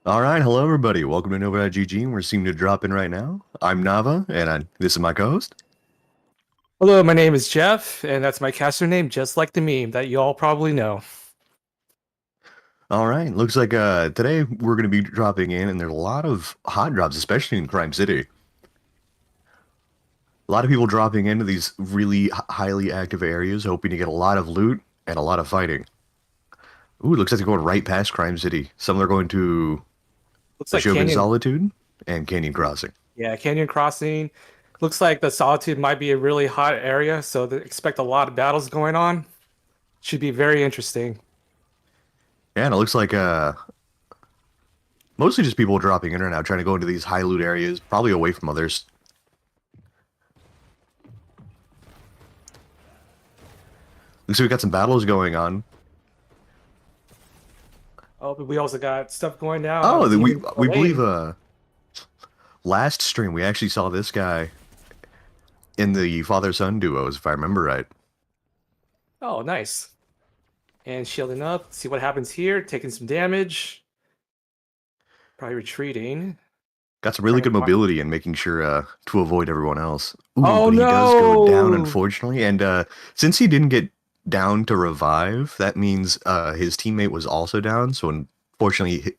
All right, hello everybody. Welcome to Nova.gg. We're seeming to drop in right now. I'm Nava, and this is my co-host. Hello, my name is Jeff, and that's my caster name, just like the meme that you all probably know. All right, looks like today we're going to be dropping in, and there's a lot of hot drops, especially in Crime City. A lot of people dropping into these really highly active areas, hoping to get a lot of loot and a lot of fighting. Ooh, looks like they're going right past Crime City. Some are going to Looks the like Shogun Canyon, Solitude and Canyon Crossing. yeah, Canyon Crossing. Looks like the Solitude might be a really hot area, so expect a lot of battles going on. Should be very interesting. Yeah, and it looks like mostly just people dropping in right now, trying to go into these high loot areas, probably away from others. Looks like we got some battles going on. Oh, but we also got stuff going down on Oh, Demon we believe Lane. last stream we actually saw this guy in the father-son duos, if I remember right. Oh, nice. And shielding up. See what happens here. Taking some damage. Probably retreating. Got some really Trying to good find. mobility and making sure to avoid everyone else. Ooh, Oh but he does go down no! unfortunately, and since he didn't get down to revive, that means his teammate was also down. So unfortunately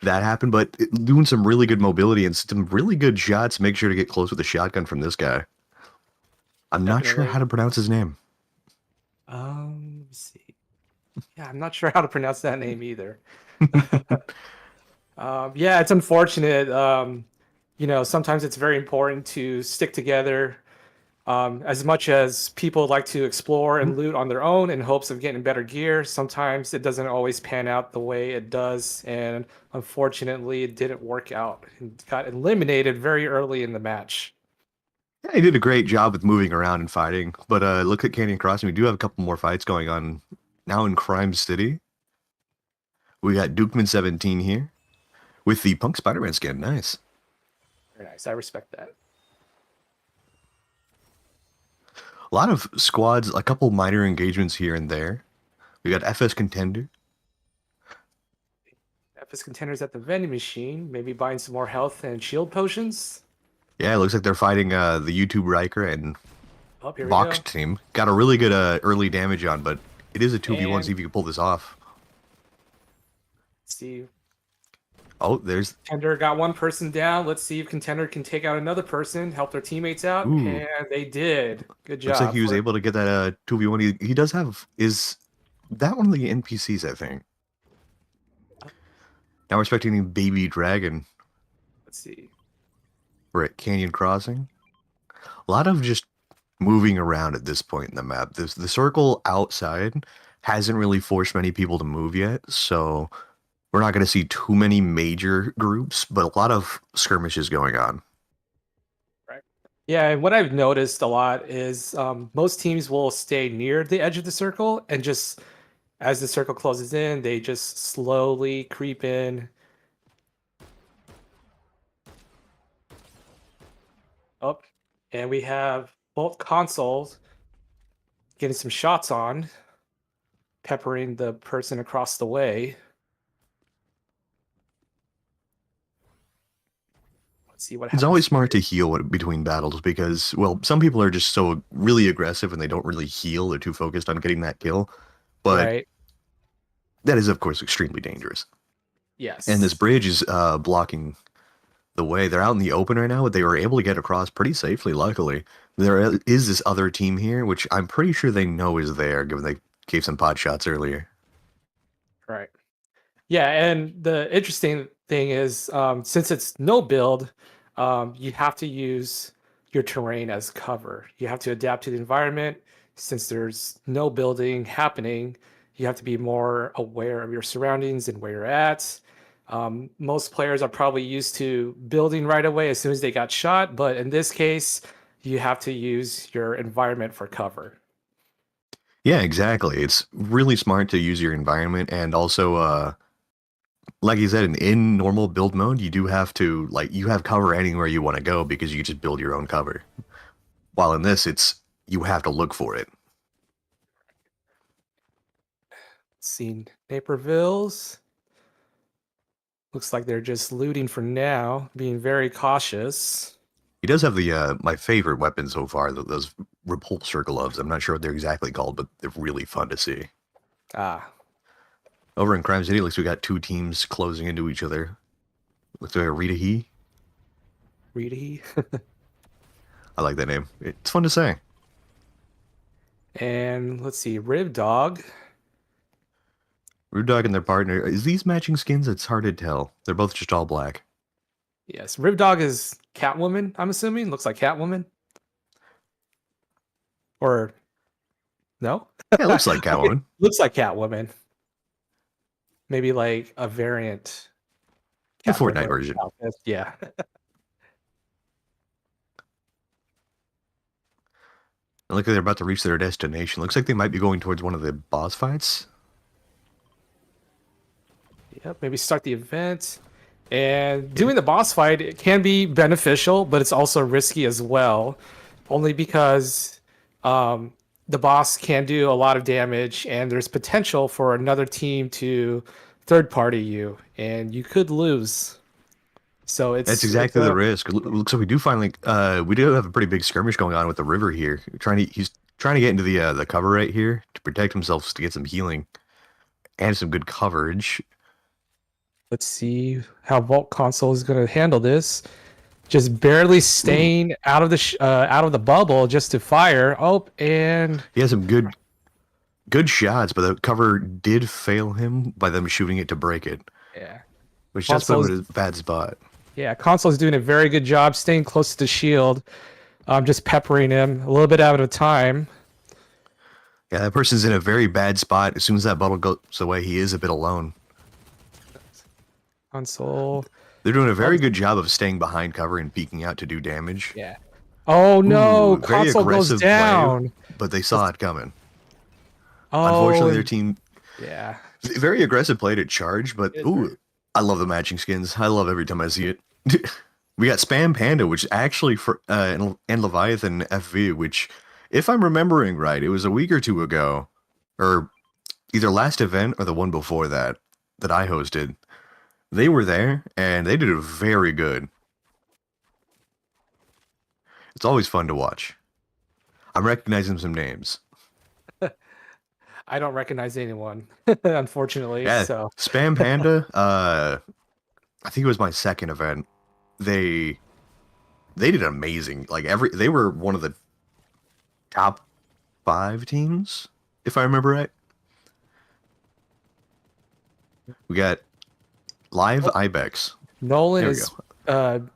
that happened. But doing some really good mobility and some really good shots. Make sure to get close with the shotgun from this guy. I'm not sure how Definitely. to pronounce his name. Let me see. Yeah, I'm not sure how to pronounce that name either. Yeah, it's unfortunate. Sometimes it's very important to stick together. As much as people like to explore and loot on their own in hopes of getting better gear, sometimes it doesn't always pan out the way it does. And unfortunately, it didn't work out and got eliminated very early in the match. Yeah, he did a great job with moving around and fighting. But look at Canyon Crossing. We do have a couple more fights going on now in Crime City. We got Dukeman 17 here with the Punk Spider-Man skin. Nice. Very nice. I respect that. A lot of squads, a couple minor engagements here and there. We got FS Contender. FS contenders at the vending machine, maybe buying some more health and shield potions. Yeah, it looks like they're fighting the YouTube Riker and Oh, here we Vox go. team. Got a really good early damage on, but it is a 2v1. See And if you can pull this off. see, Oh, there's... Contender got one person down. Let's see if Contender can take out another person, help their teammates out, Ooh. and they did. Good Looks like job he was for. able to get that 2v1. He does have... Is that one of the NPCs, I think? Now we're expecting a baby dragon. Let's see. We're at Canyon Crossing. A lot of just moving around at this point in the map. The circle outside hasn't really forced many people to move yet, so we're not going to see too many major groups, but a lot of skirmishes going on. Right. Yeah, and what I've noticed a lot is most teams will stay near the edge of the circle, and just as the circle closes in, they just slowly creep in. Up, and we have both consoles getting some shots on, peppering the person across the way. Let's see what It's happens always smart here. to heal between battles because, well, some people are just so really aggressive and they don't really heal. They're too focused on getting that kill. But Right. that is, of course, extremely dangerous. And this Yes. bridge is blocking the way. They're out in the open right now, but they were able to get across pretty safely, luckily. There is this other team here, which I'm pretty sure they know is there, given they gave some pot shots earlier. Right. Yeah, and the interesting thing is, since it's no build, you have to use your terrain as cover. You have to adapt to the environment. Since there's no building happening, you have to be more aware of your surroundings and where you're at. Most players are probably used to building right away as soon as they got shot, but in this case, you have to use your environment for cover. Yeah, exactly. It's really smart to use your environment, and also, like you said, in normal build mode, you do have to, like, you have cover anywhere you want to go because you just build your own cover. While in this, it's, you have to look for it. Seen Naperville's. Looks like they're just looting for now, being very cautious. He does have the my favorite weapon so far, those repulsor gloves. I'm not sure what they're exactly called, but they're really fun to see. Ah, Over in Crime City, looks we got two teams closing into each other. Looks like a Rita He. Reedy. I like that name. It's fun to say. And let's see, Rib Dog. Rude Dog and their partner. Is these matching skins? It's hard to tell. They're both just all black. Yes, Rib Dog is Catwoman, I'm assuming. Looks like Catwoman. Or no? Yeah, it looks like Okay, Catwoman. looks like Catwoman. Maybe like a variant The Catwoman Fortnite version. outfit. Yeah. And look like they're about to reach their destination. Looks like they might be going towards one of the boss fights. Yep, maybe start the event. And doing the boss fight it can be beneficial, but it's also risky as well, only because the boss can do a lot of damage, and there's potential for another team to third party you, and you could lose. So That's it's exactly the a risk. Looks like we do finally we do have a pretty big skirmish going on with the river here. He's trying to get into the cover right here to protect himself to get some healing and some good coverage. let's see how Vault Console is going to handle this. Just barely Ooh, staying out of the bubble just to fire. Oh, and he has some good shots, but the cover did fail him by them shooting it to break it, yeah. which does put him Console's in a bad spot. Yeah, Console's doing a very good job staying close to the shield. Just peppering him a little bit out of time. Yeah, that person's in a very bad spot. As soon as that bubble goes away, he is a bit alone. Console. They're doing a Oh, very good job of staying behind cover and peeking out to do damage. yeah. Oh no, Ooh, very Console goes aggressive play, down. but they saw it coming. Oh, Unfortunately, their and team yeah. very aggressive play to charge, but It's ooh, I love the matching skins. I love every time I see it. We got Spam Panda, which actually for and Leviathan FV, which if I'm remembering right, it was a week or two ago, or either last event or the one before that that I hosted. They were there and they did it very good. It's always fun to watch. I'm recognizing some names. I don't recognize anyone, unfortunately. Yeah, So Spam Panda. I think it was my second event. They they did amazing. Like they were one of the top 5 teams, if I remember right. We got live oh, Ibex. Nolan There we go. is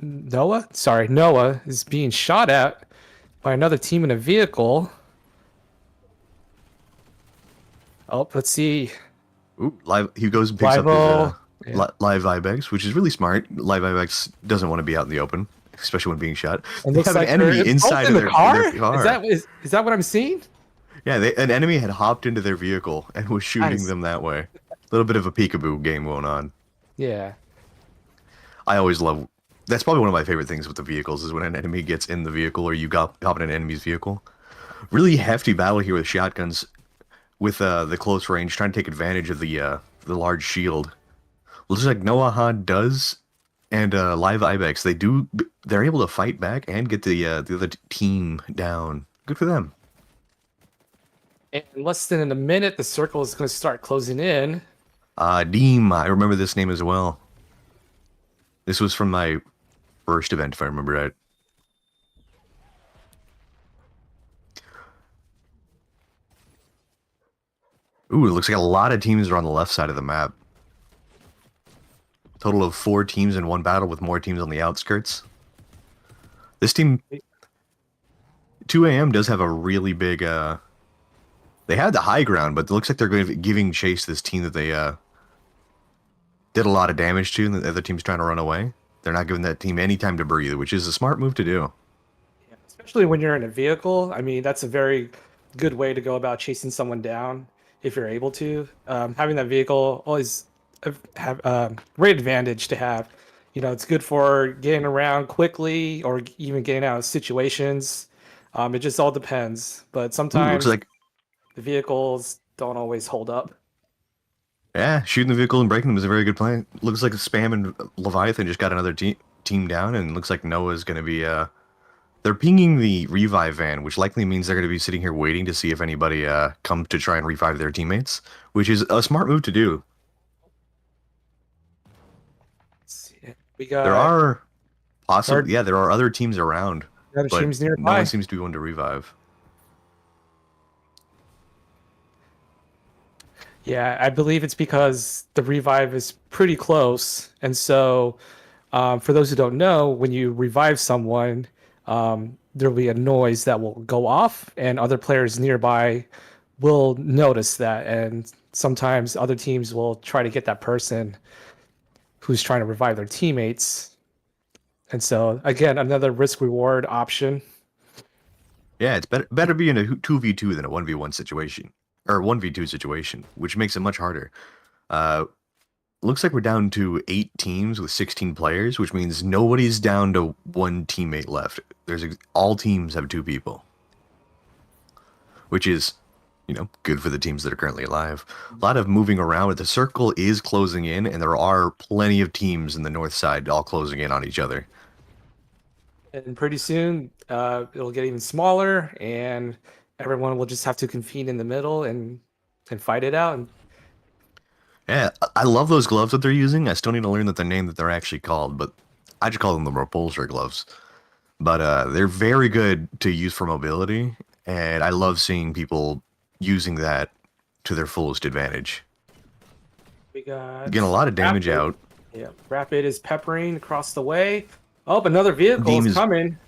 Noah. Sorry, Noah is being shot at by another team in a vehicle. Oh, let's see. Ooh, live. He goes and picks up his Rival. Yeah. live Ibex, which is really smart. Live Ibex doesn't want to be out in the open, especially when being shot. It They looks have an like they're enemy both inside in of the car. their car. Is that what I'm seeing? Yeah, an enemy had hopped into their vehicle and was shooting Nice. them that way. A little bit of a peekaboo game going on. Yeah. I always love. That's probably one of my favorite things with the vehicles is when an enemy gets in the vehicle or you hop in an enemy's vehicle. Really hefty battle here with shotguns, with the close range, trying to take advantage of the large shield. Looks like Noah does, and Live Ibex they're able to fight back and get the other team down. Good for them. And in less than a minute, the circle is going to start closing in. Deem, I remember this name as well. This was from my first event, if I remember right. Ooh, it looks like a lot of teams are on the left side of the map. Total of 4 teams in one battle with more teams on the outskirts. This team, 2AM does have a really big, they had the high ground, but it looks like they're going to be giving chase to this team that they, did a lot of damage to, and the other team's trying to run away. They're not giving that team any time to breathe, which is a smart move to do. Yeah, especially when you're in a vehicle. I mean, that's a very good way to go about chasing someone down if you're able to. Having that vehicle always have great advantage to have. You know, it's good for getting around quickly or even getting out of situations. It just all depends. But Ooh, looks sometimes like the vehicles don't always hold up. Yeah, shooting the vehicle and breaking them is a very good plan. Looks like Spam and Leviathan just got another team down, and looks like Noah's going to be they're pinging the revive van, which likely means they're going to be sitting here waiting to see if anybody comes to try and revive their teammates, which is a smart move to do. Let's see. We There got are our possibly, yeah, there are other teams around, other but teams no one nearby. seems to be one to revive. Yeah, I believe it's because the revive is pretty close, and so for those who don't know, when you revive someone, there'll be a noise that will go off, and other players nearby will notice that, and sometimes other teams will try to get that person who's trying to revive their teammates. And so again, another risk reward option. Yeah, it's better be in a 2v2 than a 1v1 situation or 1v2 situation, which makes it much harder. Uh, Looks like we're down to 8 teams with 16 players, which means nobody's down to one teammate left. All teams have 2 people, which is, good for the teams that are currently alive. A lot of moving around, but the circle is closing in, and there are plenty of teams in the north side all closing in on each other. And pretty soon, it'll get even smaller, and everyone will just have to convene in the middle and fight it out. And Yeah, I love those gloves that they're using. I still need to learn the name that they're actually called, but I just call them the repulsor gloves. But they're very good to use for mobility, and I love seeing people using that to their fullest advantage. we got Getting a lot of damage Rapid. out. Yeah, Rapid is peppering across the way. Oh, another vehicle is Deem's coming.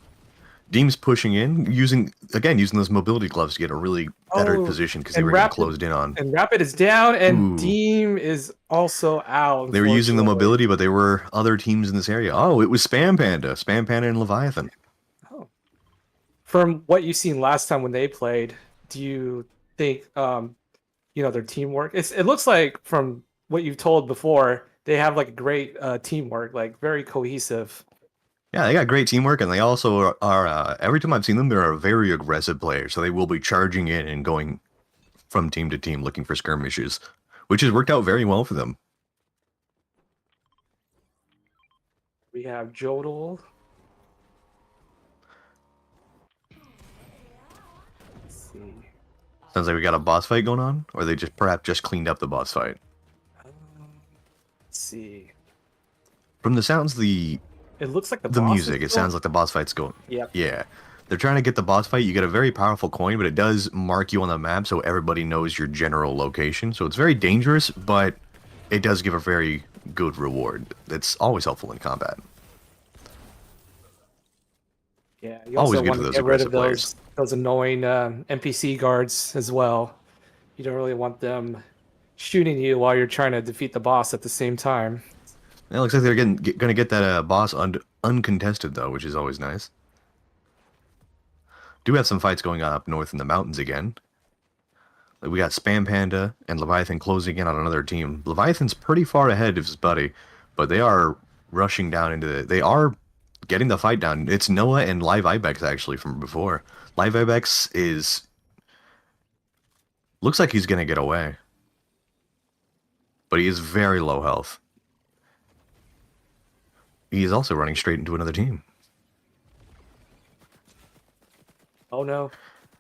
Deem's pushing in, using those mobility gloves to get a really better Oh, position because they and were getting Rapid closed in on. and Rapid is down, and Ooh, Deem is also out, they were using the unfortunately. mobility, but there were other teams in this area. Oh, it was Spam Panda, and Leviathan. Oh. From what you've seen last time when they played, do you think their teamwork? It looks like from what you've told before, they have like a great teamwork, like very cohesive. Yeah, they got great teamwork, and they also are every time I've seen them, they're a very aggressive player. So they will be charging in and going from team to team looking for skirmishes, which has worked out very well for them. We have Jodel. Let's see. Sounds like we got a boss fight going on, or they just perhaps just cleaned up the boss fight. Um, let's see. From the sounds, It looks like the the boss is music, it still. sounds like the boss fight's going. Yep. Yeah, they're trying to get the boss fight. You get a very powerful coin, but it does mark you on the map so everybody knows your general location. So it's very dangerous, but it does give a very good reward. That's always helpful in combat. Yeah. You Always also good want for to those get rid of aggressive players. those annoying NPC guards as well. You don't really want them shooting you while you're trying to defeat the boss at the same time. It looks like they're gonna get that boss uncontested though, which is always nice. Do have some fights going on up north in the mountains again. Like we got Spam Panda and Leviathan closing in on another team. Leviathan's pretty far ahead of his buddy, but they are rushing down into they are getting the fight down. It's Noah and Live Ibex actually from before. Live Ibex is looks like he's gonna get away, but he is very low health. He is also running straight into another team. Oh no.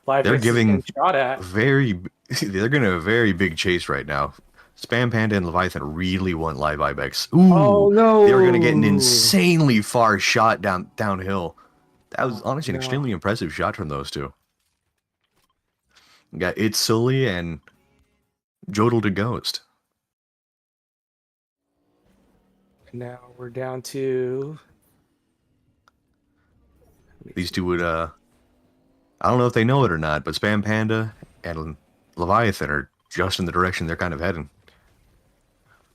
Live They're X is getting giving shot at. very they're getting a very big chase right now. Spam Panda and Leviathan really want Live Ibex. Oh Ooh, they were gonna get an no. insanely far shot downhill. That was Oh honestly an no. extremely impressive shot from those two. Got It's Sully and Jodel to Ghost. Now we're down to. These two would I don't know if they know it or not, but Spam Panda and Leviathan are just in the direction they're kind of heading.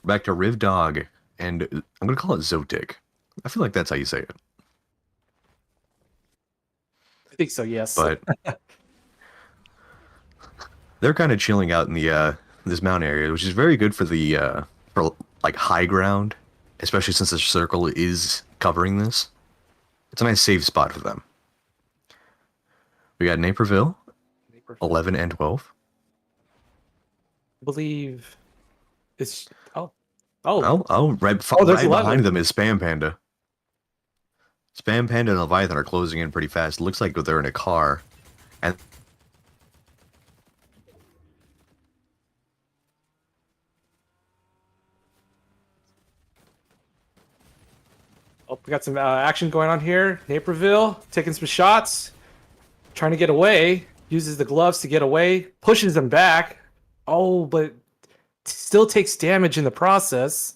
Back to Riv Dog, and I'm gonna call it Zotic. I feel like that's how you say it. I think so, yes. But they're kind of chilling out in the this mountain area, which is very good for the for like high ground, especially since the circle is covering this. It's a nice safe spot for them. We got Naperville, I 11 and 12. believe It's oh Oh, there's right 11. behind them is Spam Panda. Spam Panda and Leviathan are closing in pretty fast. It looks like they're in a car. And Oh, we got some action going on here. Naperville taking some shots, trying to get away. Uses the gloves to get away, pushes them back. Oh, but still takes damage in the process.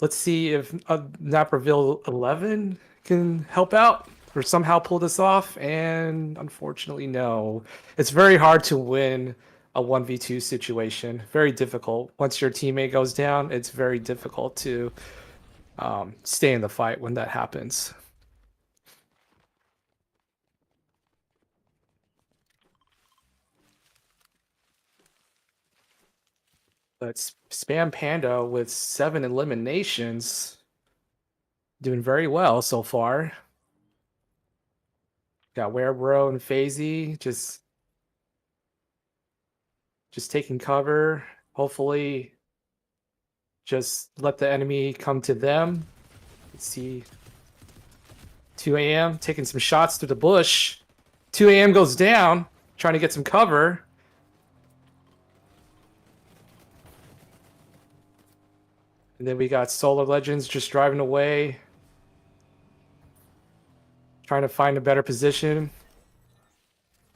Let's see if Naperville 11 can help out or somehow pull this off. And unfortunately, no. It's very hard to win a 1v2 situation. Very difficult. Once your teammate goes down, it's very difficult to stay in the fight when that happens. But Spam Panda with 7 eliminations, doing very well so far. Got Werebro and Phasey just taking cover. Hopefully, just let the enemy come to them. Let's see. 2 a.m. taking some shots through the bush. 2 a.m. goes down, trying to get some cover. And then we got Solar Legends just driving away, trying to find a better position.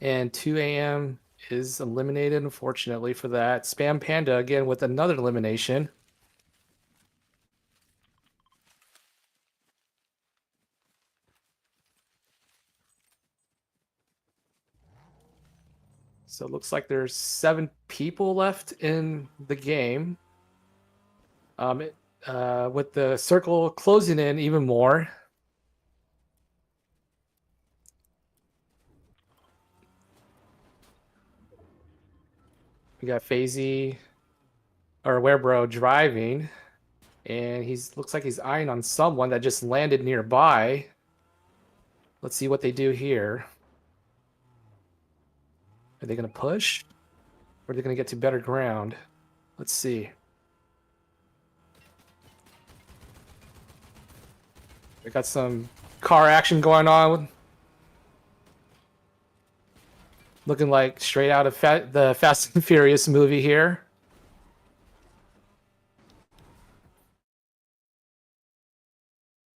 And 2 a.m. is eliminated, unfortunately, for that. Spam Panda again with another elimination. So it looks like there's 7 people left in the game. With the circle closing in even more. We got Phasey or Werebro driving, and looks like he's eyeing on someone that just landed nearby. Let's see what they do here. Are they going to push? Or are they going to get to better ground? Let's see. We got some car action going on. Looking like straight out of the Fast and Furious movie here.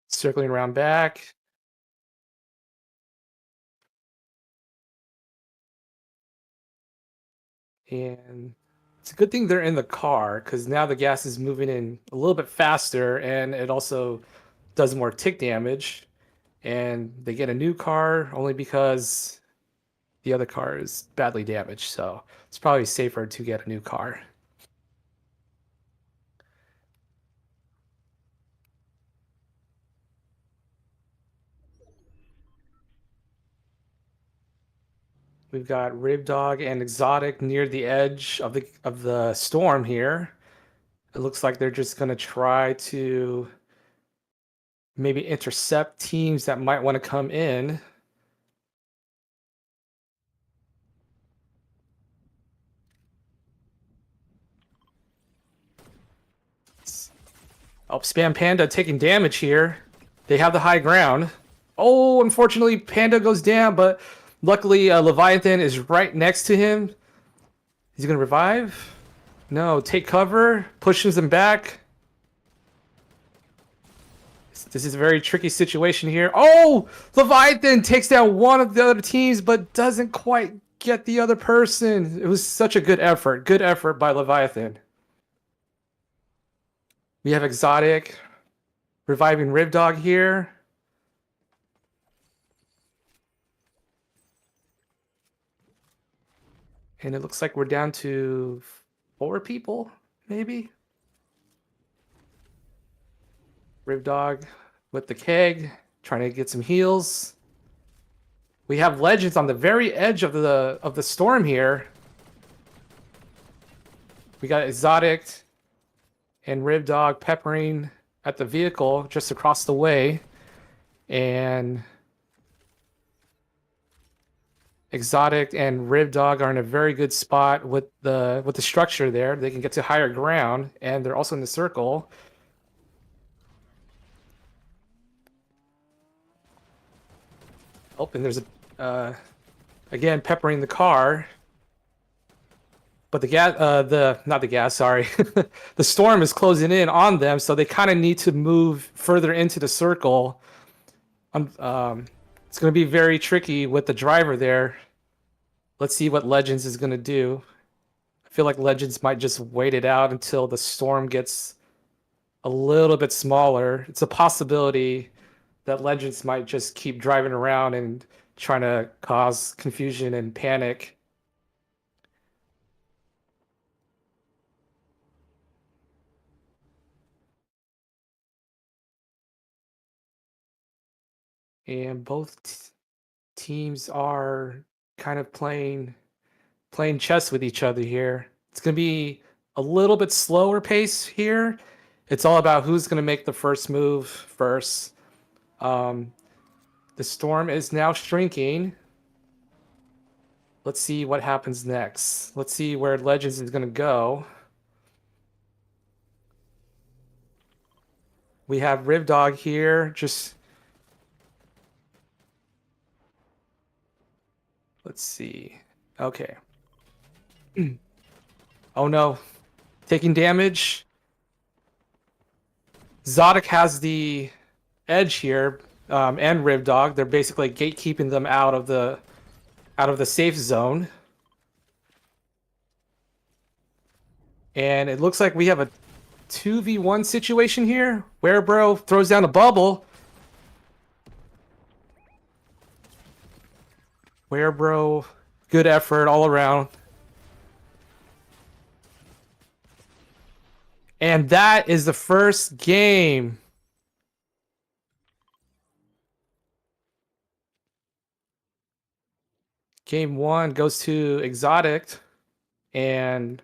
Circling around back. And it's a good thing they're in the car because now the gas is moving in a little bit faster and it also does more tick damage. And they get a new car only because the other car is badly damaged. So it's probably safer to get a new car. We've got Rib Dog and Exotic near the edge of the storm here. It looks like they're just gonna try to maybe intercept teams that might want to come in. Oh, Spam Panda taking damage here. They have the high ground. Oh, unfortunately, Panda goes down, but luckily Leviathan is right next to him. He's gonna revive? No, take cover, pushes them back. This is a very tricky situation here. Oh, Leviathan takes down one of the other teams, but doesn't quite get the other person. It was such a good effort. Good effort by Leviathan. We have Exotic reviving Rib Dog here. And it looks like we're down to 4 people, maybe. Rib Dog with the keg, trying to get some heals. We have Legends on the very edge of the storm here. We got Exotic and Rib Dog peppering at the vehicle just across the way. And Exotic and Rib Dog are in a very good spot with the structure there. They can get to higher ground, and they're also in the circle. Oh, and there's a again peppering the car. But the gas, the not the gas, sorry, the storm is closing in on them, so they kind of need to move further into the circle. It's going to be very tricky with the driver there. Let's see what Legends is going to do. I feel like Legends might just wait it out until the storm gets a little bit smaller. It's a possibility that Legends might just keep driving around and trying to cause confusion and panic. And both teams are kind of playing chess with each other here. It's going to be a little bit slower pace here. It's all about who's going to make the first move first. Um, the storm is now shrinking. Let's see what happens next. Let's see where Legends is going to go. We have Rivdog here. Just let's see. Okay. Oh no, taking damage. Zodic has the edge here, and Rivdog. They're basically gatekeeping them out of the safe zone. And it looks like we have a 2v1 situation here. Werebro throws down a bubble. Werebro, good effort all around. And that is the first game. Game one goes to Exotic. And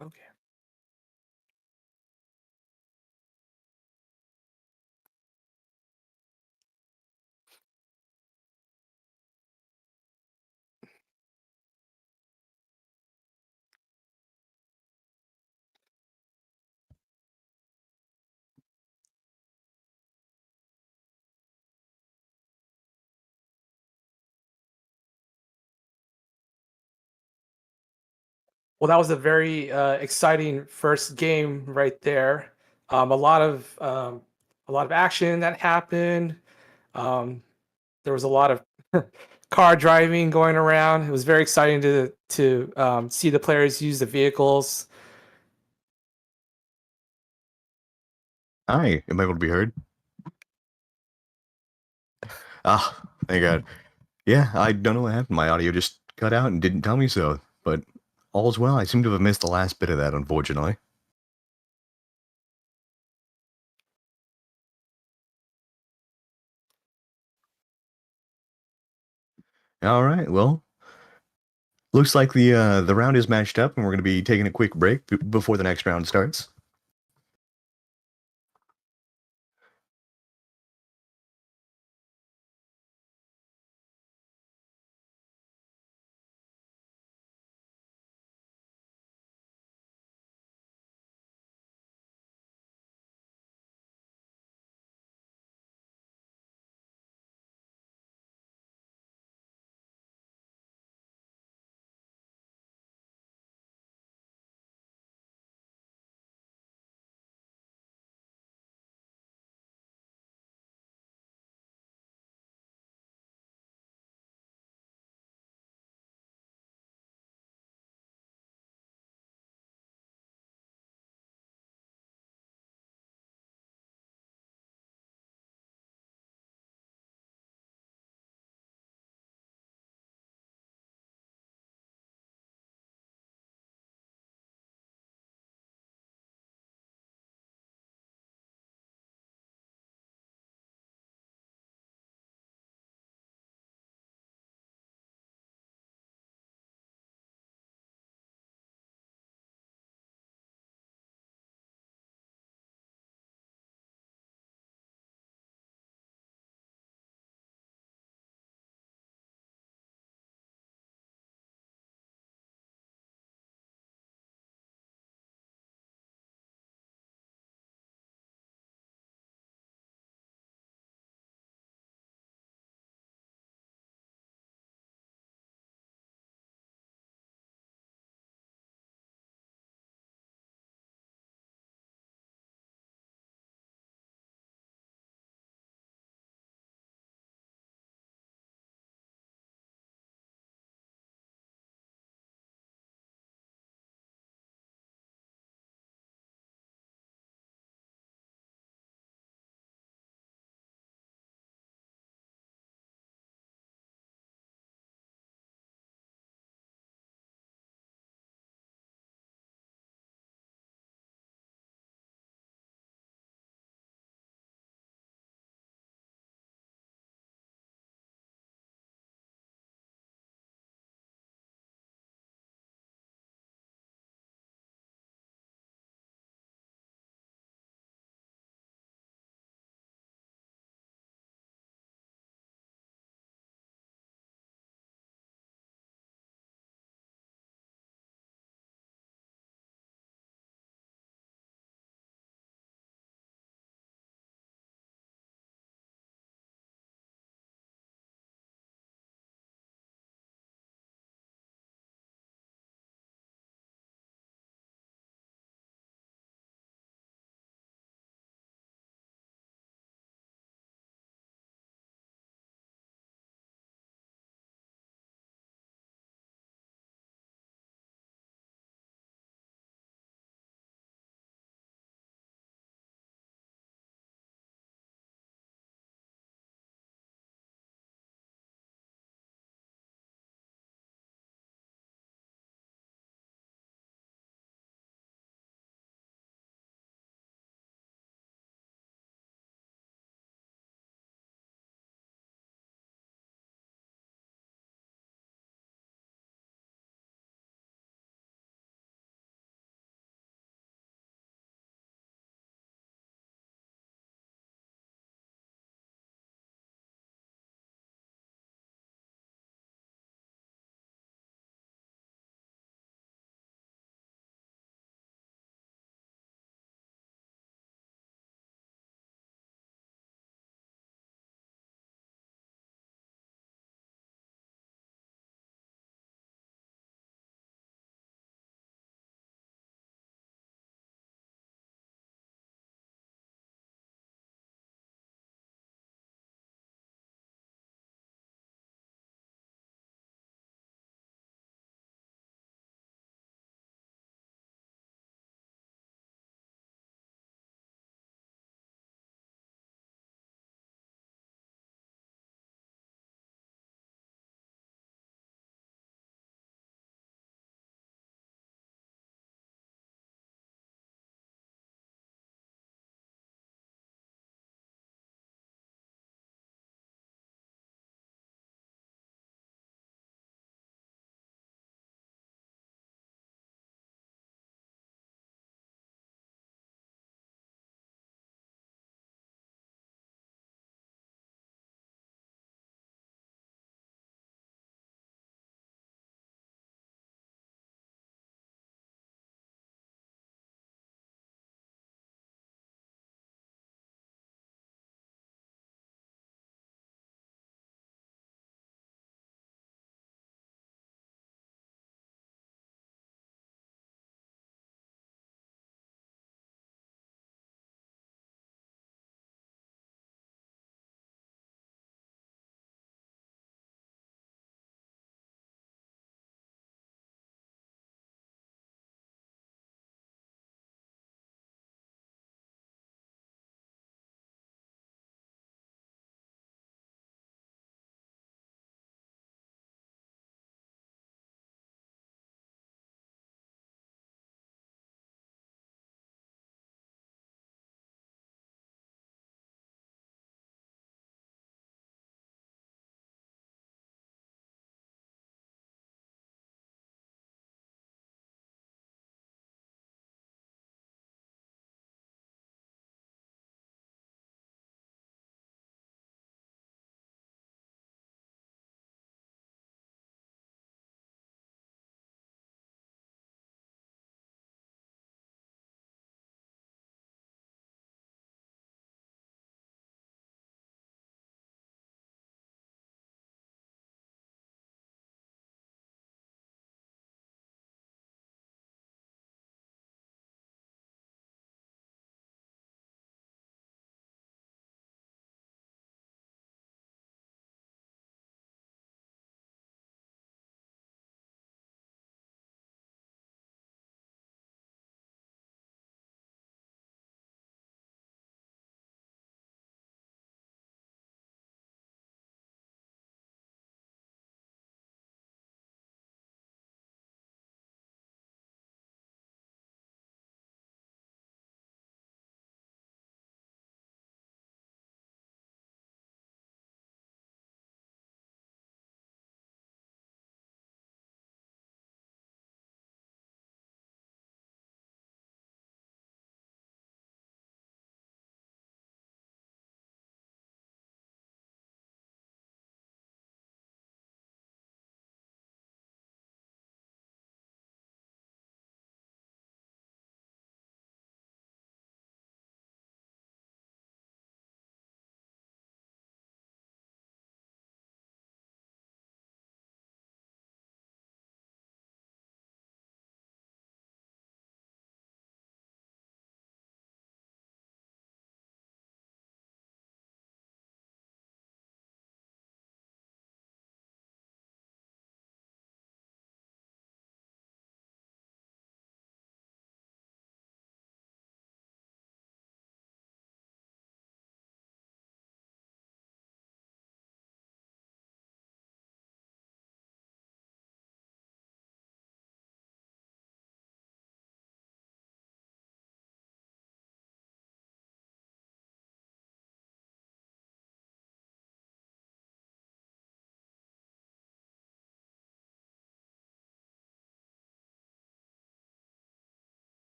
okay. Well, that was a very exciting first game right there. Um, a lot of um, a lot of action that happened. Um, there was a lot of car driving going around. It was very exciting to see the players use the vehicles. Hi, am I able to be heard? Ah, thank God. Yeah, I don't know what happened. My audio just cut out and didn't tell me so. But all's well. I seem to have missed the last bit of that, unfortunately. All right, well, looks like the round is matched up, and we're going to be taking a quick break before the next round starts.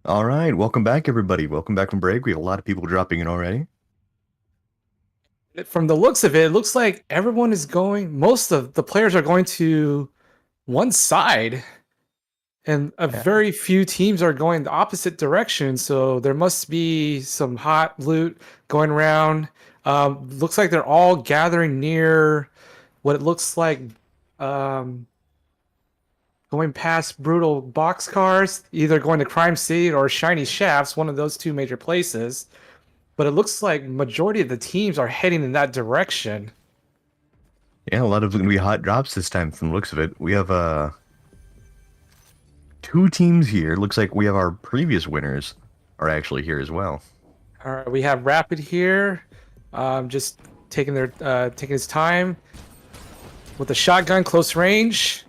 All right, welcome back, everybody. Welcome back from break. We have a lot of people dropping in already. From the looks of it, it looks like everyone is going. Most of the players are going to one side, and a Yeah, very few teams are going the opposite direction. So there must be some hot loot going around. Looks like they're all gathering near what it looks like. Um, Going past brutal boxcars, either going to Crime City or Shiny Shafts, one of those two major places. But it looks like majority of the teams are heading in that direction. yeah, a lot of going to be hot drops this time from the looks of it. We have two teams here. Looks like we have our previous winners are actually here as well. All right, we have Rapid here, just taking his time with a shotgun, close range,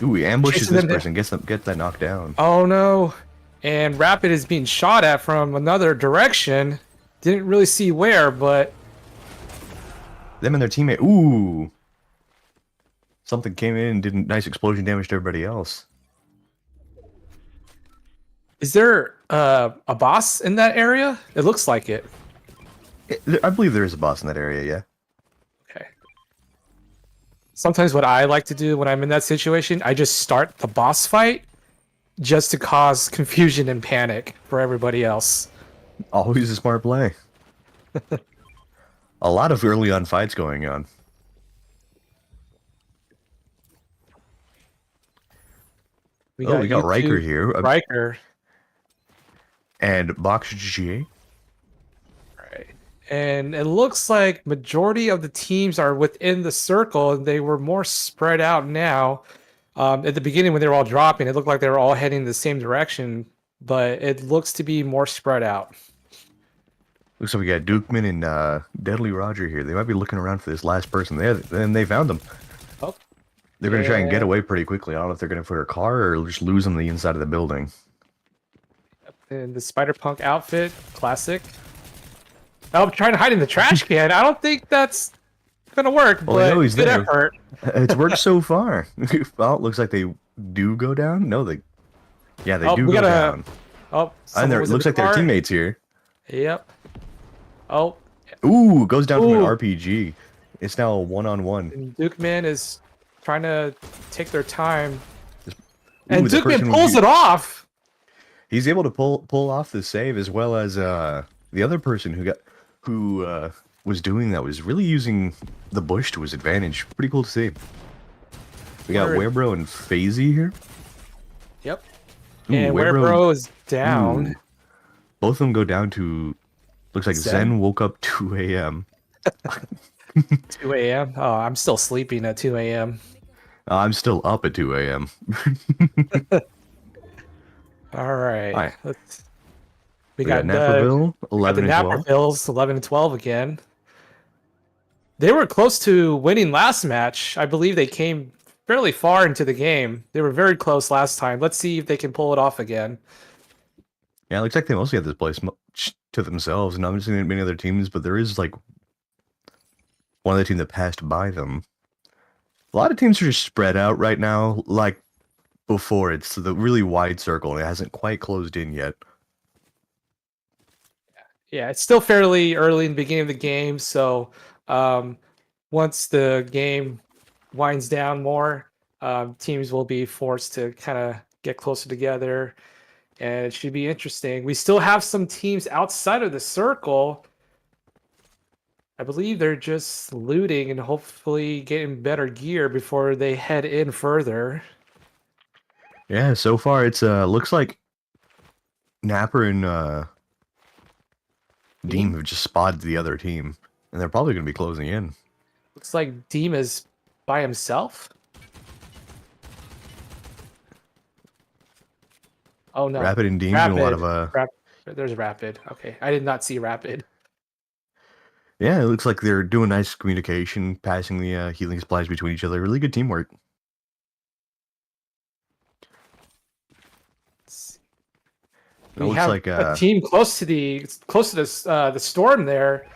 Ooh, he ambushes chasing this them down. person, gets that knocked down. Oh no! And Rapid is being shot at from another direction. Didn't really see where, but Them and their teammate. Ooh, something came in and did nice explosion damage to everybody else. is there a boss in that area? It looks like it. I believe there is a boss in that area. Yeah. Okay. Sometimes what I like to do when I'm in that situation, I just start the boss fight just to cause confusion and panic for everybody else. Always a smart play. A lot of early on fights going on. We Oh, got we got Riker YouTube here Riker. and Box GA. Right. And it looks like majority of the teams are within the circle and they were more spread out now. At the beginning when they were all dropping, it looked like they were all heading the same direction, but it looks to be more spread out. Looks like we got Dukeman and Deadly Roger here. They might be looking around for this last person there, and they found them. Oh, They're going to try and get yeah. away pretty quickly. I don't know if they're going to for a car or just lose them the inside of the building. And the Spider-Punk outfit, classic. Oh, I'm trying to hide in the trash can. I don't think that's gonna work, Well, they know but he's good there. effort. It's worked so far. Well, it looks like they do go down. No, yeah, they Oh, do we go gotta. down. Oh, And someone it was in looks the like their car. teammates here. Yep. Oh, Ooh, goes down from an ooh. RPG. It's now a one-on-one. And Dukeman is trying to take their time, and Ooh, the Dukeman person pulls it off. he's able to pull off the save as well as the other person who was doing that was really using the bush to his advantage. Pretty cool to see. We got Word. Webro and Phasey here. Yep. Ooh, And where bro is down. Ooh, both of them go down to. Looks like Zen Zen. woke up 2 a.m. 2 a.m. Oh, I'm still sleeping at 2 a.m. I'm still up at 2 a.m. All right. Hi. We We got got the Naperville, we got the 11 and 12. Napervilles 11 and 12 again. They were close to winning last match. I believe they came fairly far into the game. They were very close last time. Let's see if they can pull it off again. Yeah, it looks like they mostly have this place to themselves, not missing many other teams, but there is like one other team that passed by them. A lot of teams are just spread out right now, like before. It's the really wide circle, and it hasn't quite closed in yet. Yeah, it's still fairly early in the beginning of the game, so um, once the game winds down more, teams will be forced to kind of get closer together, and it should be interesting. We still have some teams outside of the circle. I believe they're just looting and hopefully getting better gear before they head in further. Yeah, so far it's looks like Napper and Deem Deem? have just spotted the other team, and they're probably going to be closing in. Looks like Deem is by himself. Oh no. Rapid and Deem doing a lot of There's Rapid. Okay. I did not see Rapid. yeah, it looks like they're doing nice communication, passing the healing supplies between each other. Really good teamwork. It We looks have like a team close to the storm there,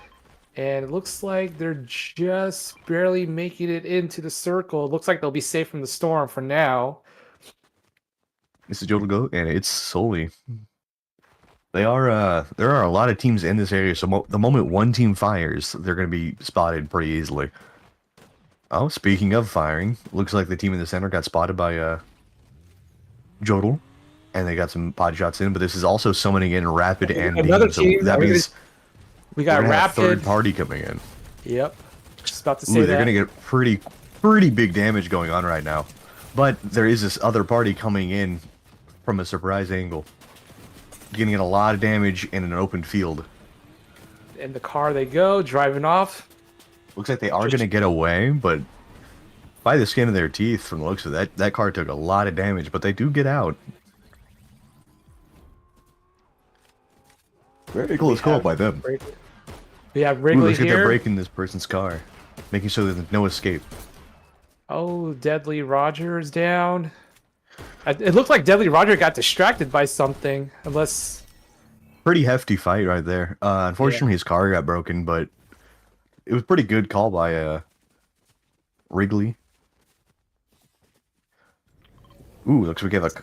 and it looks like they're just barely making it into the circle. It looks like they'll be safe from the storm for now. this is Joe to go, and it's Sully. There are a lot of teams in this area, so the moment one team fires, they're going to be spotted pretty easily. Oh, speaking of firing, looks like the team in the center got spotted by Jodel, and they got some pod shots in, but this is also summoning in Rapid and Another Dean, so team. that means We we're got gonna have a third Rapid. party coming in. Yep. Just about to say Ooh, they're that. gonna get pretty big damage going on right now. But there is this other party coming in from a surprise angle, getting in a lot of damage in an open field. In the car they go, driving off. Looks like they are gonna get away, but by the skin of their teeth, from the looks of that car took a lot of damage, but they do get out. Very close call by them. We have Ooh, Wrigley looks like they're here. breaking this person's car, making sure there's no escape. Oh, Deadly Roger is down. It looked like Deadly Roger got distracted by something, unless. Pretty hefty fight right there. Unfortunately, his car got broken, but it was pretty good call by Wrigley. Ooh, looks like we have like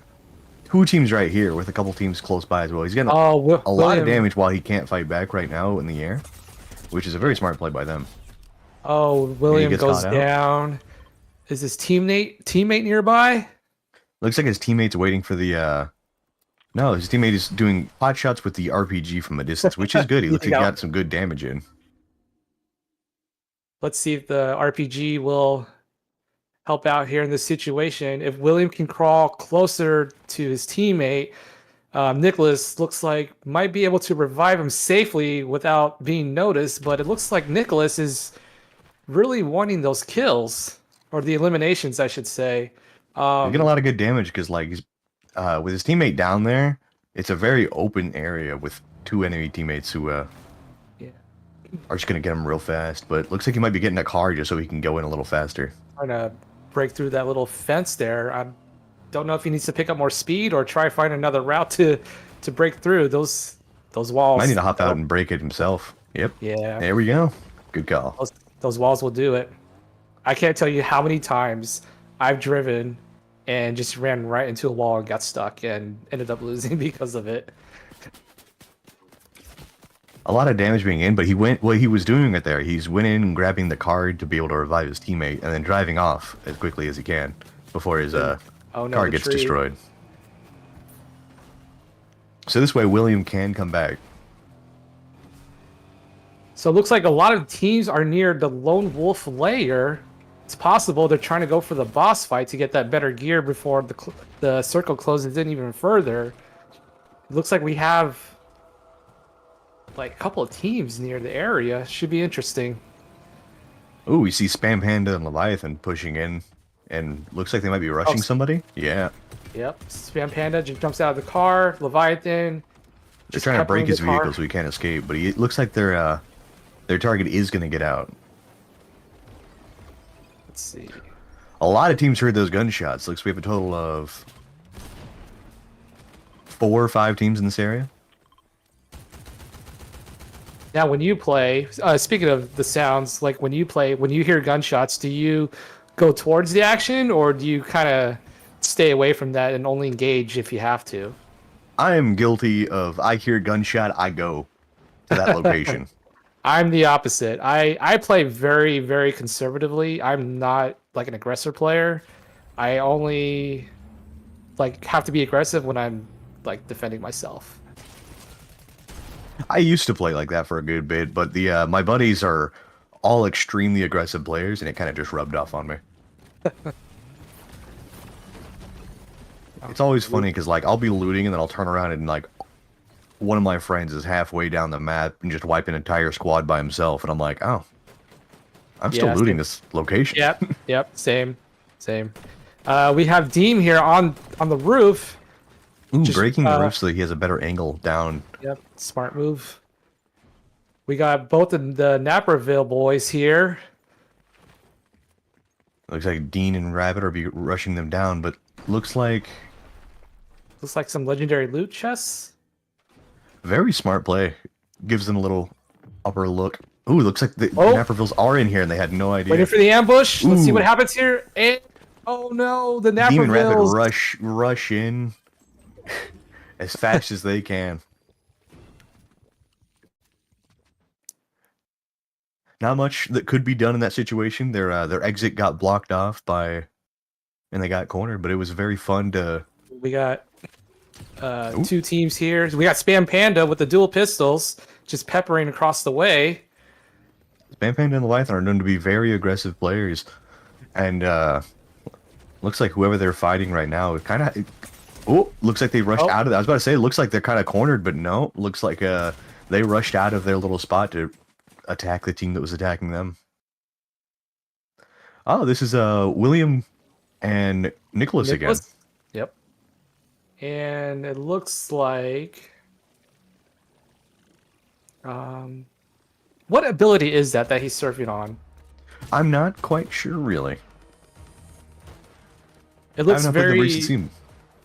two teams right here with a couple teams close by as well. He's getting Oh, a lot of William. damage while he can't fight back right now in the air, which is a very smart play by them. Oh, William gets goes caught out. down. Is his teammate nearby? Looks like his teammate's waiting for the no, his teammate is doing pot shots with the RPG from a distance, which is good. He looks like he got some good damage in. Let's see if the RPG will help out here in this situation. If William can crawl closer to his teammate, Nicholas looks like might be able to revive him safely without being noticed, but it looks like Nicholas is really wanting those kills, or the eliminations, I should say. He's getting a lot of good damage because, like, he's with his teammate down there, it's a very open area with two enemy teammates who Yeah. are just gonna get him real fast. But looks like he might be getting a car just so he can go in a little faster. Trying to break through that little fence there. I don't know if he needs to pick up more speed or try find another route to break through those walls. Might need to hop out and break it himself. Yep. Yeah. There we go. Good call. Those walls will do it. I can't tell you how many times I've driven and just ran right into a wall and got stuck and ended up losing because of it. A lot of damage being in, but he was doing it there. He's went in and grabbing the card to be able to revive his teammate and then driving off as quickly as he can before his Oh no, car the gets tree. destroyed. So this way William can come back. So it looks like a lot of teams are near the Lone Wolf lair. It's possible they're trying to go for the boss fight to get that better gear before the circle closes in even further. It looks like we have like a couple of teams near the area. Should be interesting. Ooh, we see Spam Panda and Leviathan pushing in, and looks like they might be rushing somebody. Yeah, Yep. Spam Panda just jumps out of the car. Leviathan. they're trying to break his vehicle so he can't escape, but it looks like their target is going to get out. Let's see. A lot of teams heard those gunshots. Looks like we have a total of 4 or 5 teams in this area. Now, when you play, speaking of the sounds, like when you play, when you hear gunshots, do you go towards the action or do you kind of stay away from that and only engage if you have to? I am guilty of I hear gunshot, I go to that location. I'm the opposite. I play very, very conservatively. I'm not like an aggressor player. I only like have to be aggressive when I'm like defending myself. I used to play like that for a good bit, but the my buddies are all extremely aggressive players, and it kind of just rubbed off on me. It's always funny because like I'll be looting and then I'll turn around and like one of my friends is halfway down the map and just wipe an entire squad by himself, and I'm like, oh, I'm still looting same. this location. Yep, yep, same. We have Deem here on the roof. Ooh, Just, breaking the roof so that he has a better angle down. Yep, smart move. We got both of the Naperville boys here. Looks like Dean and Rabbit are be rushing them down, but looks like Looks like some legendary loot chests. very smart play. Gives them a little upper look. Ooh, looks like the Napervilles are in here and they had no idea. Waiting for the ambush. Let's see Ooh. what happens here. And oh no, the Dean and Rabbit Napervilles. rush in as fast as they can. not much that could be done in that situation. Their exit got blocked off by, and they got cornered. But it was very fun to. We got Ooh, two teams here. We got Spam Panda with the dual pistols just peppering across the way. Spam Panda and Leviathan are known to be very aggressive players, and looks like whoever they're fighting right now kind of. Oh, looks like they rushed Oh, out of that. I was about to say, it looks like they're kind of cornered, but no, looks like they rushed out of their little spot to attack the team that was attacking them. Oh, this is William and Nicholas again. Nicholas. Yep. And it looks like um what ability is that he's surfing on? I'm not quite sure, really. It I have looks not played the recent very scene.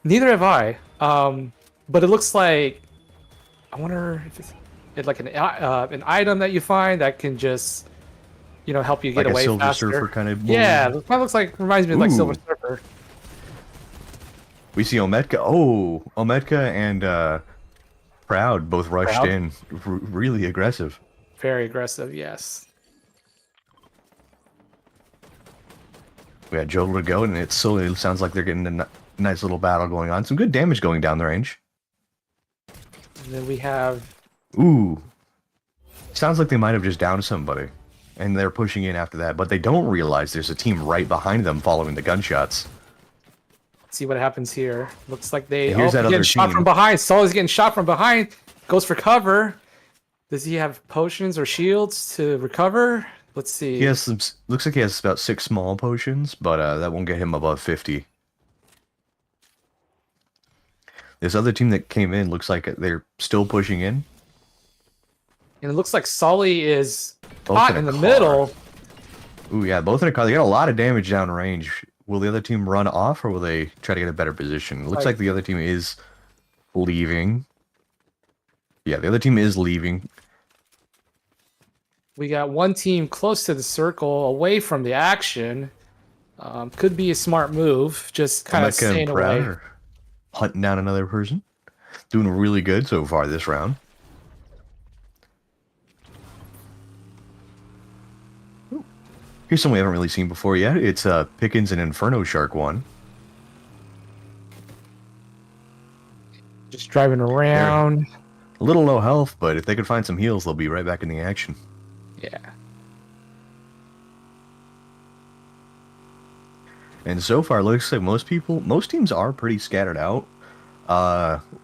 neither have I. But it looks like I wonder if it's like an item that you find that can just help you get Like a away Silver faster. Surfer kind of Yeah, move. it kind of looks like reminds me of like Silver Ooh, Surfer. we see Ometka. Oh, Ometka and Proud both rushed Proud, in. Really aggressive. very aggressive. Yes. We got Joe to go, and it slowly sounds like they're getting a nice little battle going on. Some good damage going down the range. And then we have Ooh, sounds like they might have just downed somebody, and they're pushing in after that, but they don't realize there's a team right behind them following the gunshots. see what happens here. Looks like they And here's that getting other shot from team. behind. Sully's getting shot from behind. Goes for cover. Does he have potions or shields to recover? Let's He see. has some. Looks like he has about 6 small potions, but that won't get him above 50. This other team that came in looks like they're still pushing in. And it looks like Sully is Both caught in a in the car. middle. Ooh, yeah, both in a car. They got a lot of damage down range. Will the other team run off, or will they try to get a better position? It looks Like like the other team is leaving. Yeah, the other team is leaving. we got one team close to the circle, away from the action. Could be a smart move, just kind of Omeka and staying Proud away. are hunting down another person. Doing really good so far this round. Here's something we haven't really seen before yet. It's Pickens and Inferno Shark one. Just driving They're around. a little low health, but if they could find some heals, they'll be right back in the action. Yeah. And so far, looks like most teams are pretty scattered out.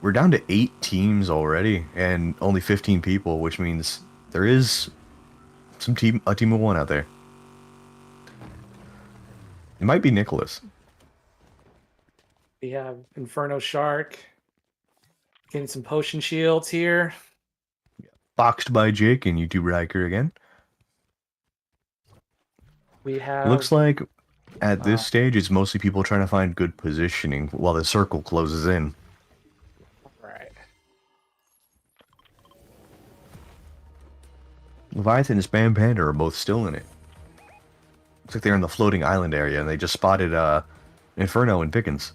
We're down to 8 teams already, and only 15 people, which means there is a team of 1 out there. It might be Nicholas. We have Inferno Shark. Getting some potion shields here. Boxed by Jake and YouTube Riker again. We have Looks like at this stage, it's mostly people trying to find good positioning while the circle closes in. right. Leviathan and Spam Panda are both still in it. Looks like they're in the floating island area, and they just spotted Inferno and Pickens,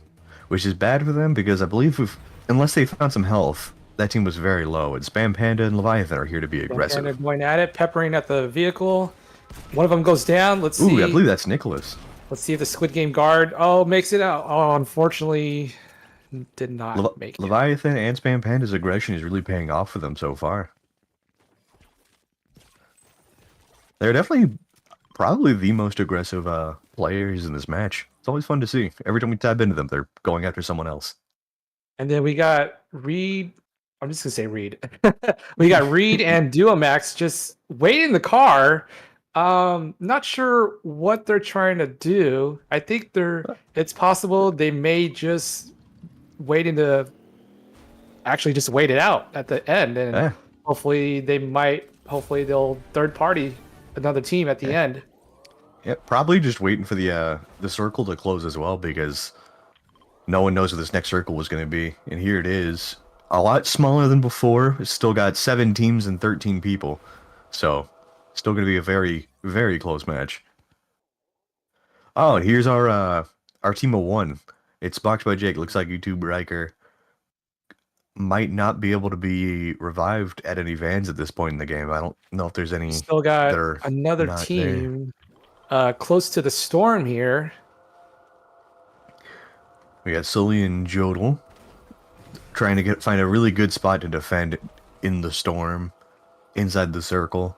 which is bad for them because I believe unless they found some health, that team was very low. And Spam Panda and Leviathan are here to be aggressive. And they're going at it, peppering at the vehicle. One of them goes down. Let's Ooh, see. I believe that's Nicholas. Let's see if the Squid Game guard makes it out. Oh, unfortunately, did not make it. Leviathan and Spam Panda's aggression is really paying off for them so far. They're definitely probably the most aggressive players in this match. It's always fun to see. Every time we tap into them, they're going after someone else. And then we got Reed. I'm just gonna say Reed. We got Reed and Duomax just waiting in the car. Not sure what they're trying to do. I think it's possible they may just waiting to actually just wait it out at the end, and Eh, hopefully they'll third party another team at the end. yeah, probably just waiting for the circle to close as well because no one knows what this next circle was going to be. And here it is. A lot smaller than before. It's still got 7 teams and 13 people. So, still going to be a very, very close match. Oh, and here's our team of 1. It's boxed by Jake. Looks like YouTube Riker. might not be able to be revived at any vans at this point in the game. I don't know if there's any Still that got are another not there. team close to the storm here. We got Sully and Jodel trying to find a really good spot to defend in the storm, inside the circle.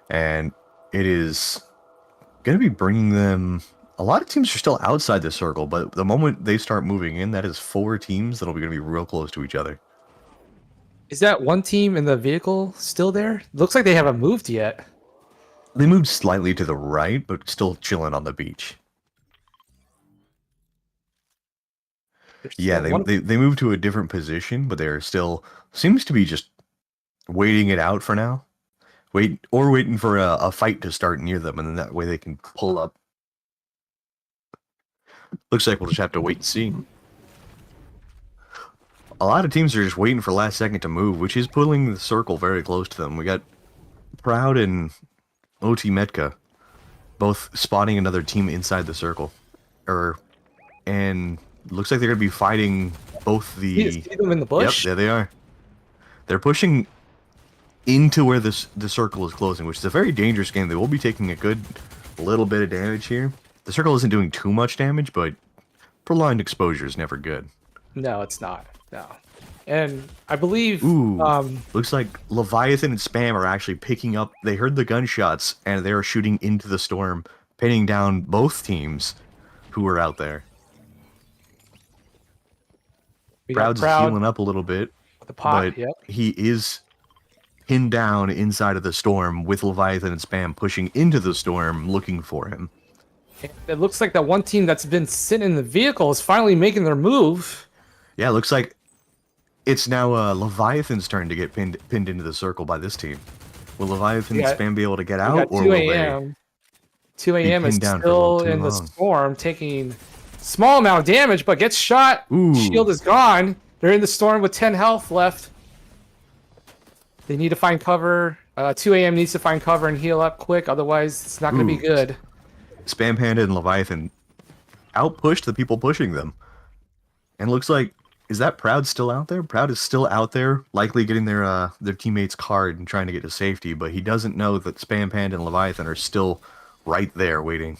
And it is going to be bringing them... A lot of teams are still outside the circle, but the moment they start moving in, that is 4 teams that'll be going to be real close to each other. Is that one team in the vehicle still there? Looks like they haven't moved yet. They moved slightly to the right, but still chilling on the beach. There's Yeah, still one. they moved to a different position, but they're still... Seems to be just waiting it out for now. Waiting for a fight to start near them, and then that way they can pull up. Looks like we'll just have to wait and see. A lot of teams are just waiting for last second to move, which is pulling the circle very close to them. We got Proud and OT Metka both spotting another team inside the circle. And looks like they're going to be fighting both the... You see them in the bush? Yep, there they are. They're pushing into where the circle is closing, which is a very dangerous game. They will be taking a good little bit of damage here. The circle isn't doing too much damage, but prolonged exposure is never good. No, it's not. No. And I believe Looks like Leviathan and Spam are actually picking up... They heard the gunshots, and they are shooting into the storm, pinning down both teams who were out there. Proud's healing up a little bit, the pot, but yep. he is pinned down inside of the storm with Leviathan and Spam pushing into the storm looking for him. It looks like that one team that's been sitting in the vehicle is finally making their move. Yeah, it looks like it's now Leviathan's turn to get pinned into the circle by this team. Will Leviathan and Spam be able to get out, or will they 2 a.m. is down still for in too the long? storm, taking small amount of damage, but gets shot. Ooh. Shield is gone. They're in the storm with 10 health left. They need to find cover. 2 a.m. needs to find cover and heal up quick, otherwise it's not going to be good. Spam Panda and Leviathan outpushed the people pushing them. And looks like, is that Proud still out there? Proud is still out there, likely getting their teammate's card and trying to get to safety, but he doesn't know that Spam Panda and Leviathan are still right there waiting.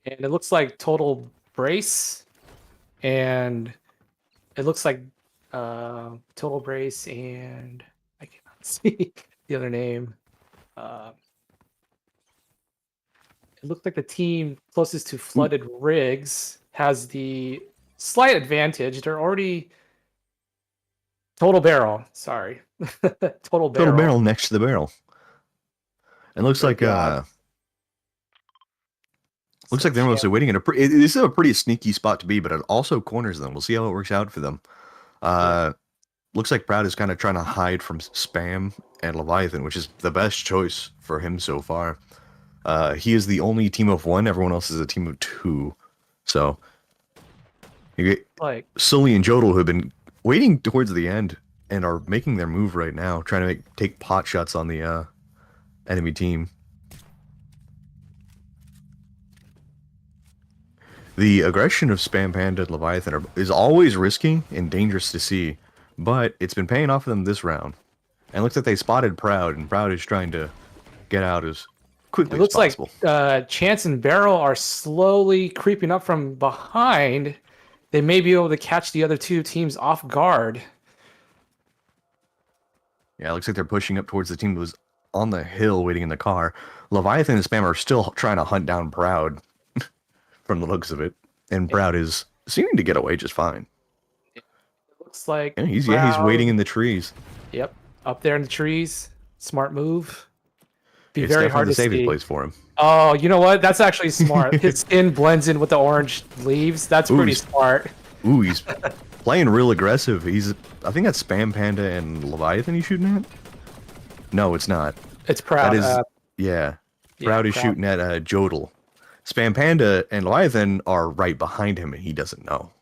And it looks like Total Brace, and it looks like Total Brace, and I cannot see the other name. It looks like the team closest to flooded rigs has the slight advantage. They're already Total Barrel. Sorry, Total Barrel. Total Barrel next to the barrel. And looks like looks like they're mostly waiting in this is a pretty sneaky spot to be, but it also corners them. We'll see how it works out for them. Looks like Proud is kind of trying to hide from Spam and Leviathan, which is the best choice for him so far. He is the only team of 1. Everyone else is a team of 2. So you get like Sully and Jodel, who have been waiting towards the end and are making their move right now, trying to take pot shots on the enemy team. The aggression of Spam Panda and Leviathan is always risky and dangerous to see, but it's been paying off for them this round. And it looks like they spotted Proud, and Proud is trying to get out as quickly as possible. It looks like Chance and Barrel are slowly creeping up from behind. They may be able to catch the other 2 teams off guard. Yeah, it looks like they're pushing up towards the team that was on the hill waiting in the car. Leviathan and Spam are still trying to hunt down Proud from the looks of it. And Proud is seeming to get away just fine. It looks like he's waiting in the trees. Yep, up there in the trees. Smart move. It's very hard to save his place for him. Oh, you know what? That's actually smart. His skin blends in with the orange leaves. That's pretty smart. Ooh, he's playing real aggressive. I think that's Spam Panda and Leviathan he's shooting at? No, it's not. It's Proud. That is, Proud is shooting at Jodel. Spam Panda and Leviathan are right behind him, and he doesn't know.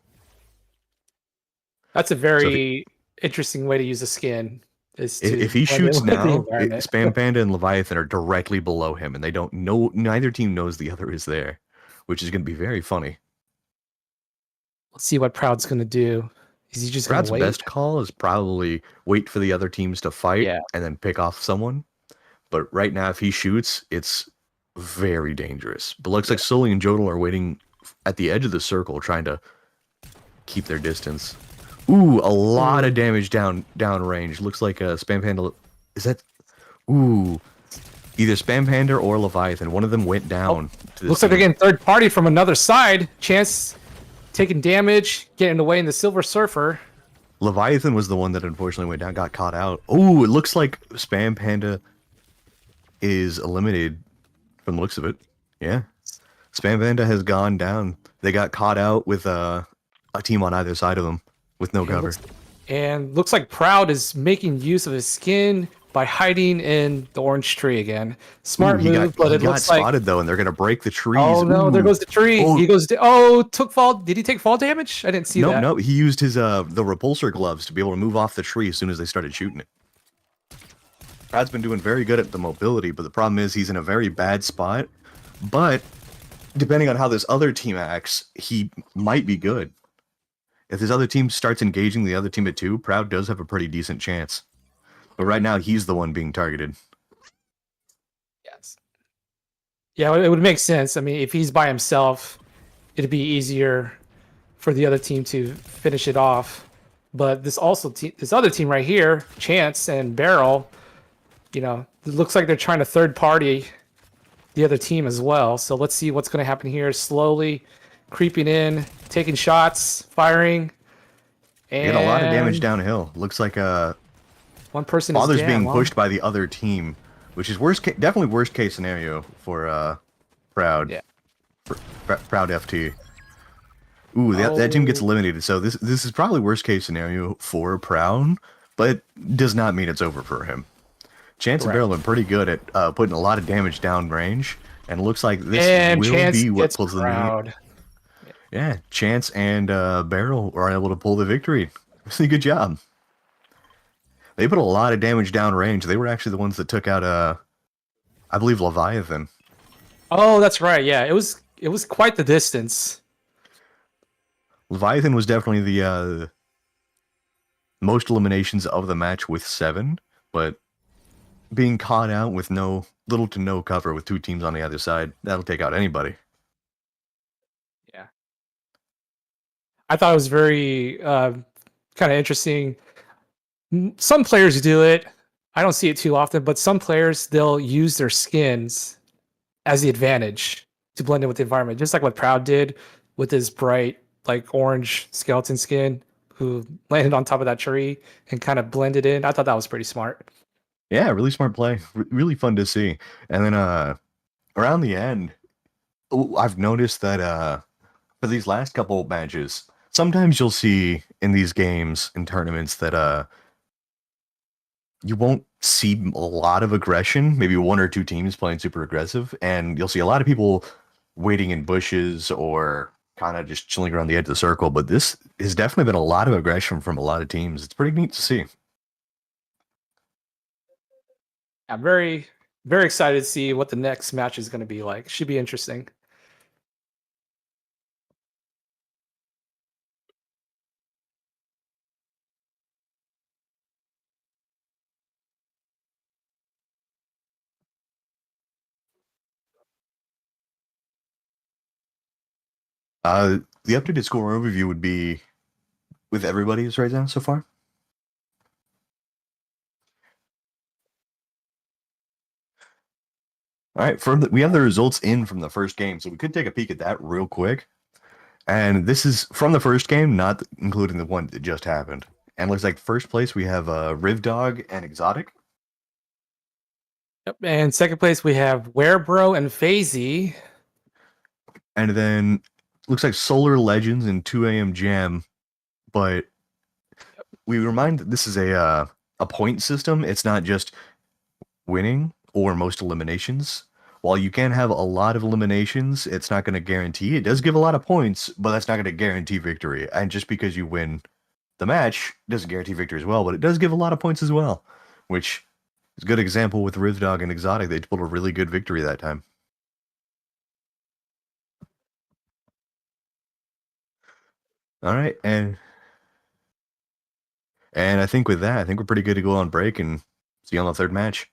That's a very interesting way to use a skin. If he shoots now, Spam Panda and Leviathan are directly below him, and they don't know. Neither team knows the other is there, which is going to be very funny. Let's see what Proud's gonna do. Is he just gonna Brad's wait? best call is probably wait for the other teams to fight Yeah. and then pick off someone. But right now, if he shoots, it's very dangerous. But looks Yeah. like Sully and Jodel are waiting at the edge of the circle, trying to keep their distance. Ooh, a lot of Ooh. damage down range. Looks like a Spam Panda. Is that? Ooh, either Spam Panda or Leviathan. One of them went Oh, down to the looks like they're scene. getting third party from another side. Chance taking damage, getting away in the Silver Surfer. Leviathan was the one that unfortunately went down, got caught out. Oh, it looks like Spam Panda is eliminated from the looks of it. Yeah. Spam Panda has gone down. They got caught out with a team on either side of them with no And cover. looks like Proud is making use of his skin by hiding in the orange tree again. Ooh, Smart move, but he it got looks like spotted though, and they're gonna break the trees. oh no, there Ooh. goes the tree. Oh He goes. Oh, took fall. Did he take fall damage? I didn't see nope, that. nope. He used his the repulsor gloves to be able to move off the tree as soon as they started shooting it. Brad's been doing very good at the mobility, but the problem is he's in a very bad spot. But depending on how this other team acts, he might be good. If this other team starts engaging the other team at 2, Proud does have a pretty decent chance. But right now, he's the one being targeted. Yes. Yeah, it would make sense. I mean, if he's by himself, it'd be easier for the other team to finish it off. But this other team right here, Chance and Barrel, it looks like they're trying to third party the other team as well. So let's see what's going to happen here. Slowly creeping in, taking shots, firing, They get a lot of damage and downhill. Looks like one person is Father's down. being Well, pushed by the other team, which is definitely worst case scenario for Proud. yeah. Proud FT. Ooh, that team gets Oh, eliminated. So this is probably worst case scenario for Proud, but does not mean it's over for him. Chance and correct. Barrel have been pretty good at putting a lot of damage down range, and it looks like this And will Chance be what gets pulls the meat. Proud. Yeah, Chance and Barrel are able to pull the victory. Really good job. They put a lot of damage down range. They were actually the ones that took out I believe Leviathan. Oh, that's right. Yeah, it was quite the distance. Leviathan was definitely the most eliminations of the match with 7, but being caught out with little to no cover with 2 teams on the other side, that'll take out anybody. Yeah. I thought it was very kind of interesting. Some players do it. I don't see it too often, but some players they'll use their skins as the advantage to blend in with the environment, just like what Proud did with his bright, like orange skeleton skin, who landed on top of that tree and kind of blended in. I thought that was pretty smart. Yeah, really smart play. Really fun to see. And then around the end, I've noticed that for these last couple of matches, sometimes you'll see in these games and tournaments that you won't see a lot of aggression, maybe 1 or 2 teams playing super aggressive, and you'll see a lot of people waiting in bushes or kind of just chilling around the edge of the circle. But this has definitely been a lot of aggression from a lot of teams. It's pretty neat to see. I'm very, very excited to see what the next match is going to be like. Should be interesting. The updated score overview would be with everybody's right now so far. All right, we have the results in from the first game, so we could take a peek at that real quick. And this is from the first game, not including the one that just happened. And looks like first place we have Rivdog and Exotic. Yep. And second place we have Werebro and FaZe. And then looks like Solar Legends and 2 AM Jam. But we remind that this is a point system. It's not just winning or most eliminations. While you can have a lot of eliminations, it's not going to guarantee. It does give a lot of points, but that's not going to guarantee victory. And just because you win the match doesn't guarantee victory as well, but it does give a lot of points as well, which is a good example with Rivdog and Exotic. They pulled a really good victory that time. All right, and I think with that, I think we're pretty good to go on break and see you on the third match.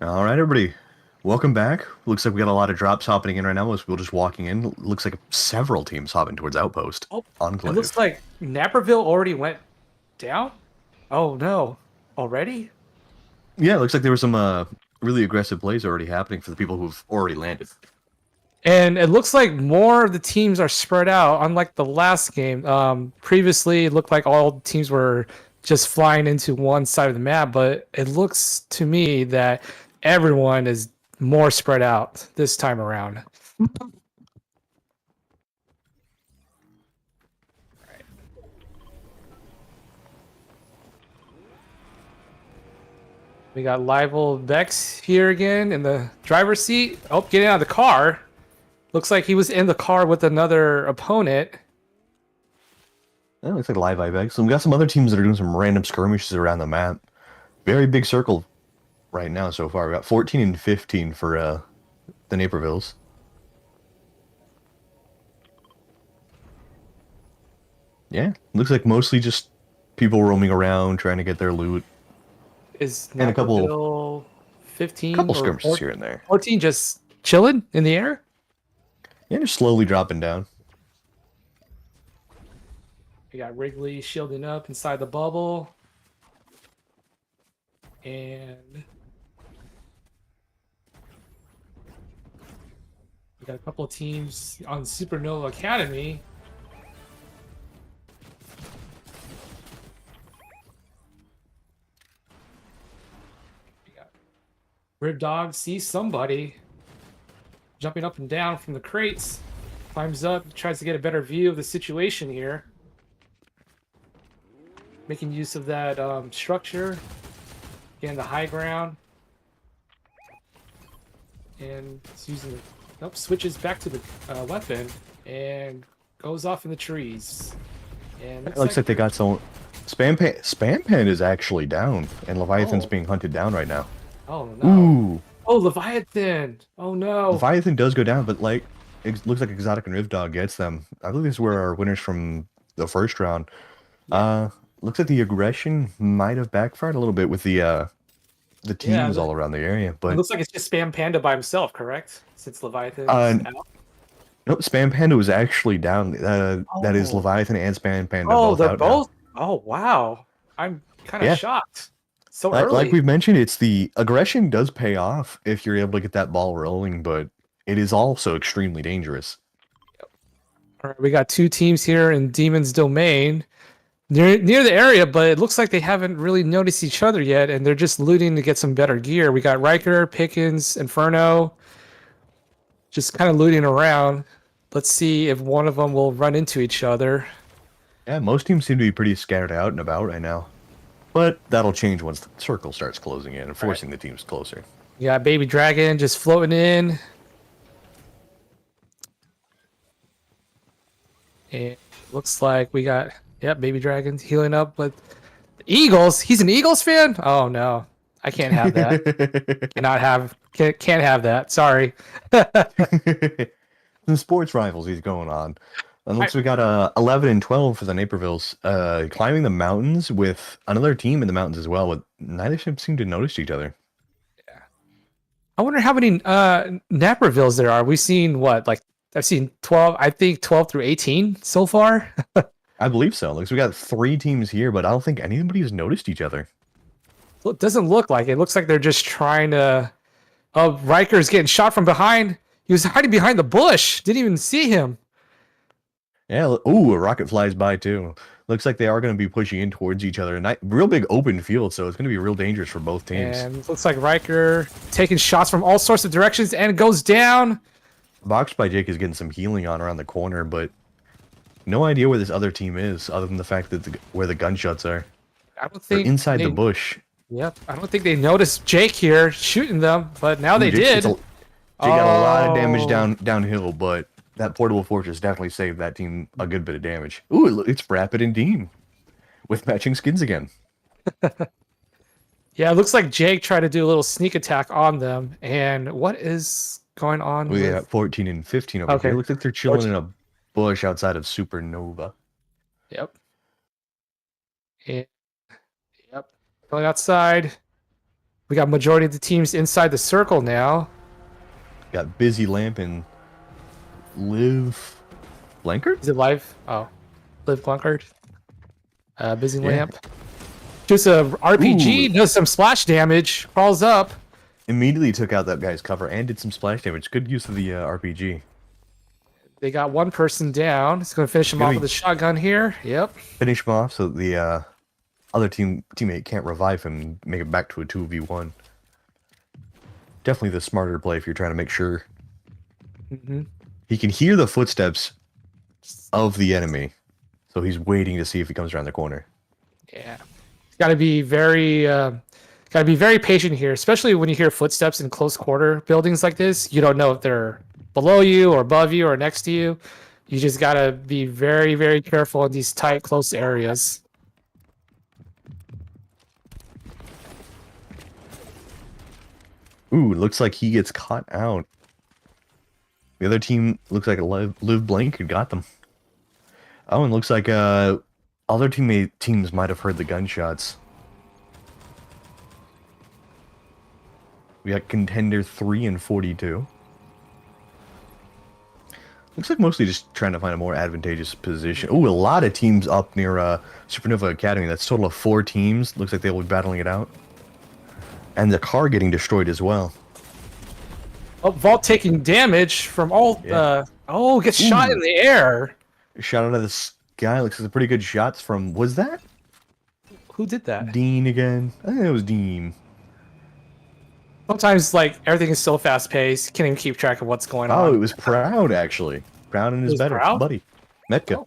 All right, everybody. Welcome back. Looks like we got a lot of drops hopping in right now as we're just walking in. Looks like several teams hopping towards Outpost. Oh, it looks Enclave. like Naperville already went down. Oh no, already? Yeah, it looks like there were some really aggressive plays already happening for the people who've already landed. And it looks like more of the teams are spread out, unlike the last game. Previously, it looked like all teams were just flying into one side of the map, but it looks to me that everyone is more spread out this time around. We got Livel Vex here again in the driver's seat. Oh, getting out of the car. Looks like he was in the car with another opponent. Yeah, looks like live IBEX. So we got some other teams that are doing some random skirmishes around the map. Very big circle right now so far. We got 14 and 15 for the Napervilles. Yeah, looks like mostly just people roaming around trying to get their loot, Is and a Naperville 15 or skirmishes here and there. 14 just chilling in the air? Yeah, just slowly dropping down. We got Wrigley shielding up inside the bubble. And we got a couple of teams on Supernova Academy. We got Rib Dog sees somebody jumping up and down from the crates. Climbs up, tries to get a better view of the situation here. Making use of that structure. Getting the high ground. And it's using the... Nope, switches back to the weapon. And goes off in the trees. And It looks like they got some... Spam Pan is actually down, and Leviathan's Oh, being hunted down right now. oh no. Ooh! Oh, Leviathan! Oh no. Leviathan does go down, but like, it looks like Exotic and Riv Dog gets them. I believe these were our winners from the first round. Yeah. Looks like the aggression might have backfired a little bit with the Yeah, teams all around the area, it but looks like it's just Spam Panda by himself, correct? Since Leviathan's uh, out. nope, Spam Panda was actually down. That is Oh. Leviathan and Spam Panda Oh, both they're out now. both. Oh wow. I'm kind of Yeah, shocked. So like early. we've mentioned, it's the aggression does pay off if you're able to get that ball rolling, but it is also extremely dangerous. All right, we got two teams here in Demon's Domain. Near the area, but it looks like they haven't really noticed each other yet, and they're just looting to get some better gear. We got Riker, Pickens, Inferno, just kind of looting around. Let's see if one of them will run into each other. Yeah, most teams seem to be pretty scattered out and about right now. But that'll change once the circle starts closing in and All right, forcing the teams closer. we got Baby Dragon just floating in, and looks like we got Baby Dragon healing up with Eagles. He's an Eagles fan. Oh no, I can't have that. Can't have that. Sorry. Some sports rivals he's going on. And I, looks we got 11 and 12 for the Napervilles. Climbing the mountains with another team in the mountains as well, but neither ship seem to notice each other. I wonder how many Napervilles there are. We've seen what, like I've seen 12, I think 12 through 18 so far. I believe so. Looks we got 3 teams here, but I don't think anybody has noticed each other. Well, it doesn't look like it. It looks like they're just trying to. Oh, Riker's getting shot from behind. He was hiding behind the bush. Didn't even see him. Yeah, ooh, a rocket flies by too. Looks like they are going to be pushing in towards each other. Real big open field, so it's going to be real dangerous for both teams. And looks like Riker taking shots from all sorts of directions and goes down. Boxed by Jake is getting some healing on around the corner, but no idea where this other team is, other than the fact that where the gunshots are. I don't They're think inside the they. bush. Yep. I don't think they noticed Jake here shooting them, but now they Jake, did. Jake got a lot of damage Oh. downhill, but that portable fortress definitely saved that team a good bit of damage. Ooh, it's Rapid and Dean with matching skins again. Yeah, it looks like Jake tried to do a little sneak attack on them. And what is going on We with... got 14 and 15 over Okay. here. Looks like they're chilling in a bush outside of Supernova. Yep. And, yep. Going outside. We got majority of the teams inside the circle now. Got Busy Lamp and Live Blankard? Is it live? Oh, Live Glunkard. Busy Yeah. Lamp. Just a RPG, Ooh. does some splash damage, crawls up. Immediately took out that guy's cover and did some splash damage. Good use of the RPG. They got one person down. It's going to finish him off with a shotgun here. Yep. Finish him off so the other teammate can't revive him and make it back to a 2v1. Definitely the smarter play if you're trying to make sure. He can hear the footsteps of the enemy, so he's waiting to see if he comes around the corner. Yeah. Got to be very patient here, especially when you hear footsteps in close quarter buildings like this. You don't know if they're below you or above you or next to you. You just got to be very, very careful in these tight, close areas. Ooh, looks like he gets caught out. The other team looks like a Live Blank who got them. Oh, and looks like other teams might have heard the gunshots. We got Contender 3 and 42. Looks like mostly just trying to find a more advantageous position. Ooh, a lot of teams up near Supernova Academy. That's a total of 4 teams. Looks like they'll be battling it out. And the car getting destroyed as well. Oh, Vault taking damage from all gets shot in the air. Shot out of the sky. Looks like pretty good shots from... Was that? Who did that? Dean again. I think it was Dean. Sometimes, like, everything is so fast-paced, can't even keep track of what's going on. Oh, it was Proud, actually. Proud and his buddy. Metka.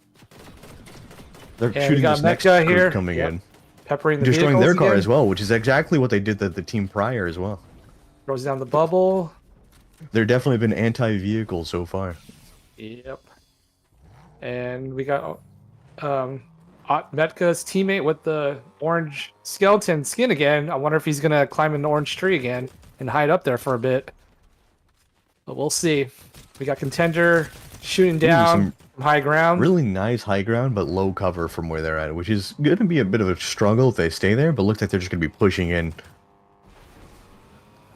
They're shooting this next group coming in. Peppering the destroying their car again. as well, which is exactly what they did to the team prior as well. Throws down the bubble. They're definitely been anti-vehicle so far. Yep. And we got Metka's teammate with the orange skeleton skin again. I wonder if he's going to climb an orange tree again and hide up there for a bit. But we'll see. We got Contender shooting down from high ground. Really nice high ground, but low cover from where they're at, which is going to be a bit of a struggle if they stay there, but looks like they're just going to be pushing in.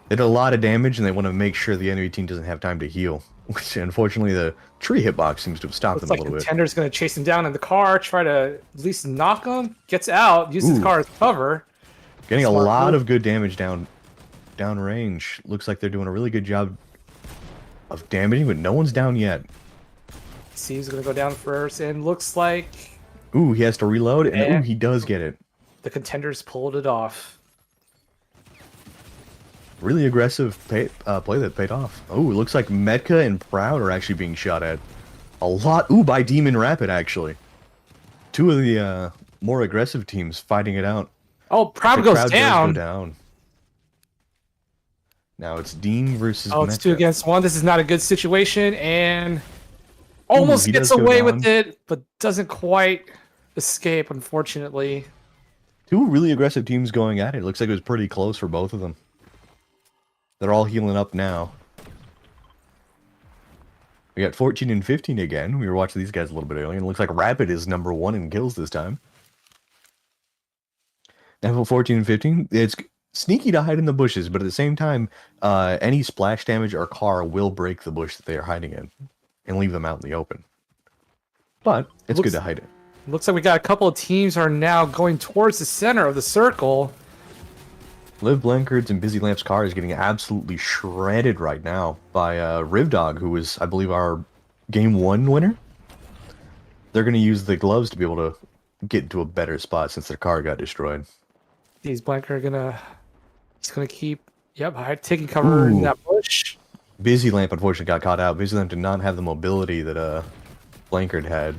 They did a lot of damage, and they want to make sure the enemy team doesn't have time to heal. Which, unfortunately, the tree hitbox seems to have stopped them a little bit. Contender's going to chase him down in the car, try to at least knock him, gets out, uses the car as cover. Getting a lot of good damage down range. Looks like they're doing a really good job of damaging, but no one's down yet. Steve's going to go down first, and looks like... Ooh, he has to reload, and ooh, he does get it. The Contenders pulled it off. Really aggressive play that paid off. Oh, it looks like Metka and Proud are actually being shot at. A lot. Ooh, by Demon Rapid, actually. 2 of the more aggressive teams fighting it out. Oh, Proud goes down. Now it's Dean versus It's Metka. 2 against 1. This is not a good situation, and almost gets away with it, but doesn't quite escape, unfortunately. 2 really aggressive teams going at it. It looks like it was pretty close for both of them. They're all healing up now. We got 14 and 15 again. We were watching these guys a little bit earlier, and it looks like Rapid is number 1 in kills this time. Now for 14 and 15, it's sneaky to hide in the bushes, but at the same time, any splash damage or car will break the bush that they are hiding in and leave them out in the open. But it's good to hide it. Looks like we got a couple of teams are now going towards the center of the circle. Liv Blankard's and Busy Lamp's car is getting absolutely shredded right now by Rivdog, who was, I believe, our Game 1 winner. They're going to use the gloves to be able to get into a better spot since their car got destroyed. These Blankard he's gonna keep, taking cover in that bush. Busy Lamp unfortunately got caught out. Busy Lamp did not have the mobility that Blankard had.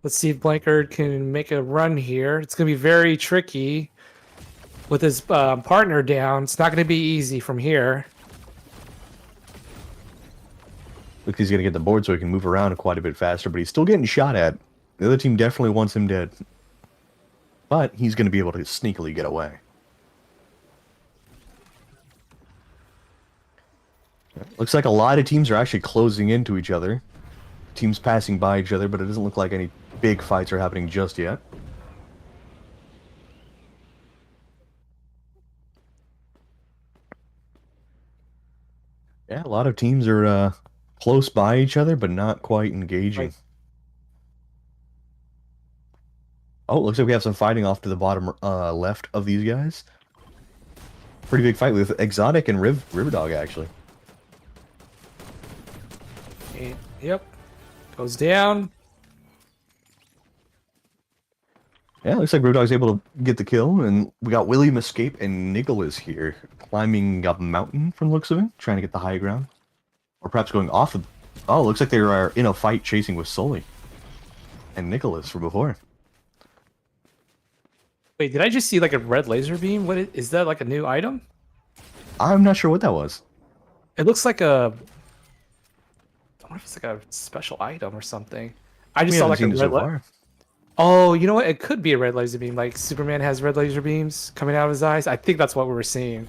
Let's see if Blankard can make a run here. It's gonna be very tricky. With his partner down, it's not going to be easy from here. Looks like he's going to get the board so he can move around quite a bit faster, but he's still getting shot at. The other team definitely wants him dead. But he's going to be able to sneakily get away. Looks like a lot of teams are actually closing into each other. Teams passing by each other, but it doesn't look like any big fights are happening just yet. Yeah, a lot of teams are close by each other, but not quite engaging. Like, Oh, it looks like we have some fighting off to the bottom left of these guys. Pretty big fight with Exotic and Riverdog, actually. yep, goes down. Yeah, looks like Riverdog's able to get the kill, and we got William Escape and Nicholas here, climbing up a mountain from the looks of it, trying to get the high ground. Or perhaps going off of... Oh, looks like they are in a fight chasing with Sully and Nicholas from before. Wait, did I just see like a red laser beam? Is that like a new item? I'm not sure what that was. It looks like a. I wonder if it's like a special item or something. I just We saw haven't like a seen it so red. far. Oh, you know what? It could be a red laser beam. Like Superman has red laser beams coming out of his eyes. I think that's what we were seeing.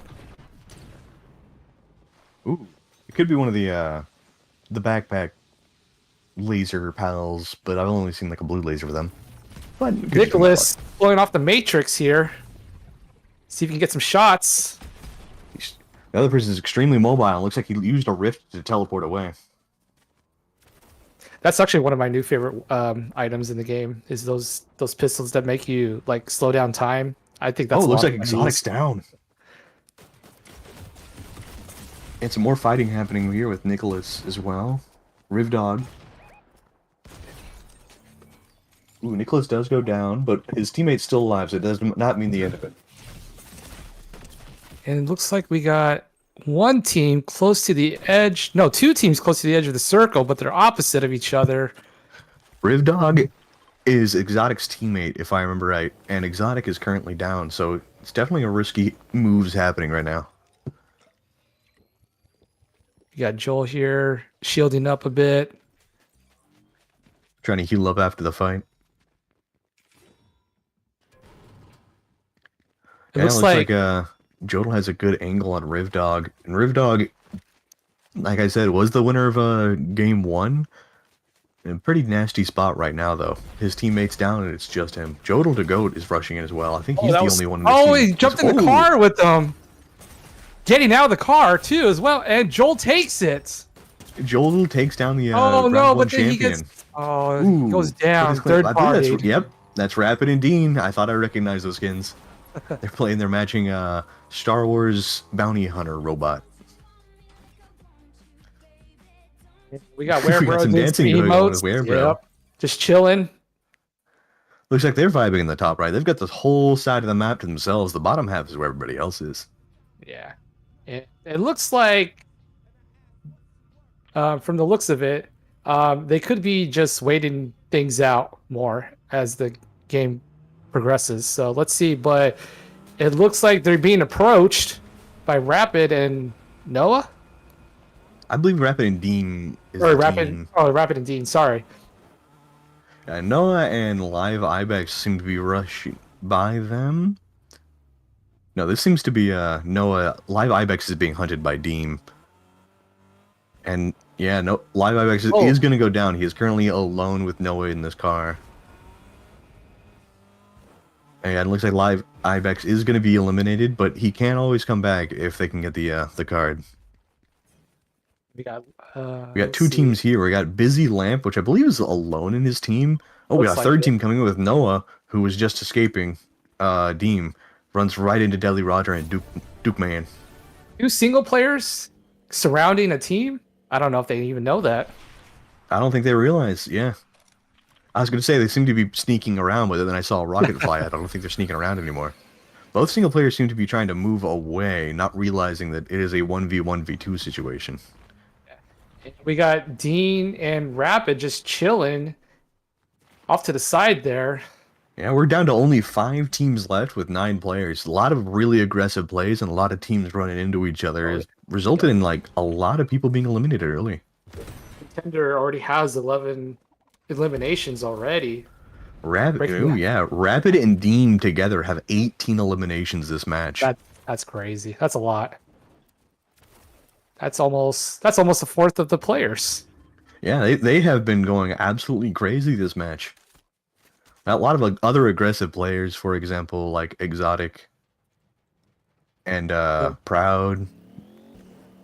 Ooh, it could be one of the backpack laser pals, but I've only seen like a blue laser for them. But it could just be my luck. Nicholas blowing off the Matrix here. See if you can get some shots. The other person is extremely mobile. It looks like he used a rift to teleport away. That's actually one of my new favorite items in the game. Is those pistols that make you like slow down time. I think that's. Oh, it a looks lot like of fun to Exotic's use. down. And some more fighting happening here with Nicholas as well. Rivdog. Ooh, Nicholas does go down, but his teammate's still alive, so it does not mean the end of it. And it looks like we got one team close to the edge. No, two teams close to the edge of the circle, but they're opposite of each other. Rivdog is Exotic's teammate, if I remember right, and Exotic is currently down, so it's definitely a risky moves happening right now. You got Joel here shielding up a bit. Trying to heal up after the fight. It Yeah, it looks looks like like Jodel has a good angle on Rivdog. And Rivdog, like I said, was the winner of game one. In a pretty nasty spot right now, though. His teammate's down, and it's just him. Jodel to Goat is rushing in as well. I think he's the only one in this oh, team. he jumped in the car with them. Getting out of the car too, as well, and Joel takes it. Jodel takes down the Oh round no, one but then he champion. gets. Oh, Ooh, he goes what down. is Third I think party. Yep, that's Rapid and Dean. I thought I recognized those skins. They're playing their matching Star Wars bounty hunter robot. We got We got Werebro some doing dancing some going on emotes. with Werebro. Yep. Just chilling. Looks like they're vibing in the top right. They've got this whole side of the map to themselves. The bottom half is where everybody else is. Yeah. It looks like, from the looks of it, they could be just waiting things out more as the game progresses. So let's see. But it looks like they're being approached by Rapid and Noah. I believe Rapid and Dean is Or the Rapid. team. Oh, Rapid and Dean. Sorry. Noah and Live Ibex seem to be rushing by them. No, this seems to be Noah. Live Ibex is being hunted by Deem. And yeah, no, Live Ibex is going to go down. He is currently alone with Noah in this car. And it looks like Live Ibex is going to be eliminated, but he can always come back if they can get the card. We got Two teams here. We got Busy Lamp, which I believe is alone in his team. Oh, we got a third team coming in with Noah, who was just escaping. Deem runs right into Deadly Roger and Duke Man. Two single players surrounding a team. I don't know if they even know that. I don't think they realize. Yeah, I was going to say they seem to be sneaking around, but then I saw a rocket fly out. I don't think they're sneaking around anymore. Both single players seem to be trying to move away, not realizing that it is a 1v1v2 situation. We got Dean and Rapid just chilling off to the side there. Yeah, we're down to only 5 teams left with 9 players. A lot of really aggressive plays and a lot of teams running into each other has resulted in like a lot of people being eliminated early. Contender already has 11 eliminations already. Rapid and Deem together have 18 eliminations this match. That's crazy. That's a lot. That's almost a fourth of the players. Yeah, they have been going absolutely crazy this match. A lot of other aggressive players, for example, like Exotic and Proud.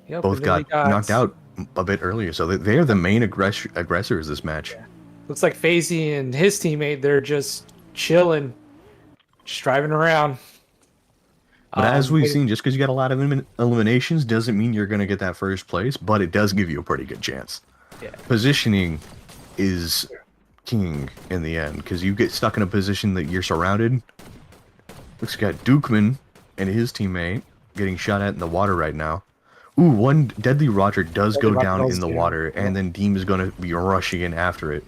Yep, both and then we got knocked got out a bit earlier, so they are the main aggressors this match. yeah. Looks like FaZe and his teammate, they're just chilling, just driving around. But as we've Waiting. seen, just because you got a lot of eliminations doesn't mean you're going to get that first place, but it does give you a pretty good chance. Yeah. Positioning is king in the end, because you get stuck in a position that you're surrounded. Looks like Dukeman and his teammate getting shot at in the water right now. Ooh, one Deadly Roger does go down in the water, and then Deem is going to be rushing in after it.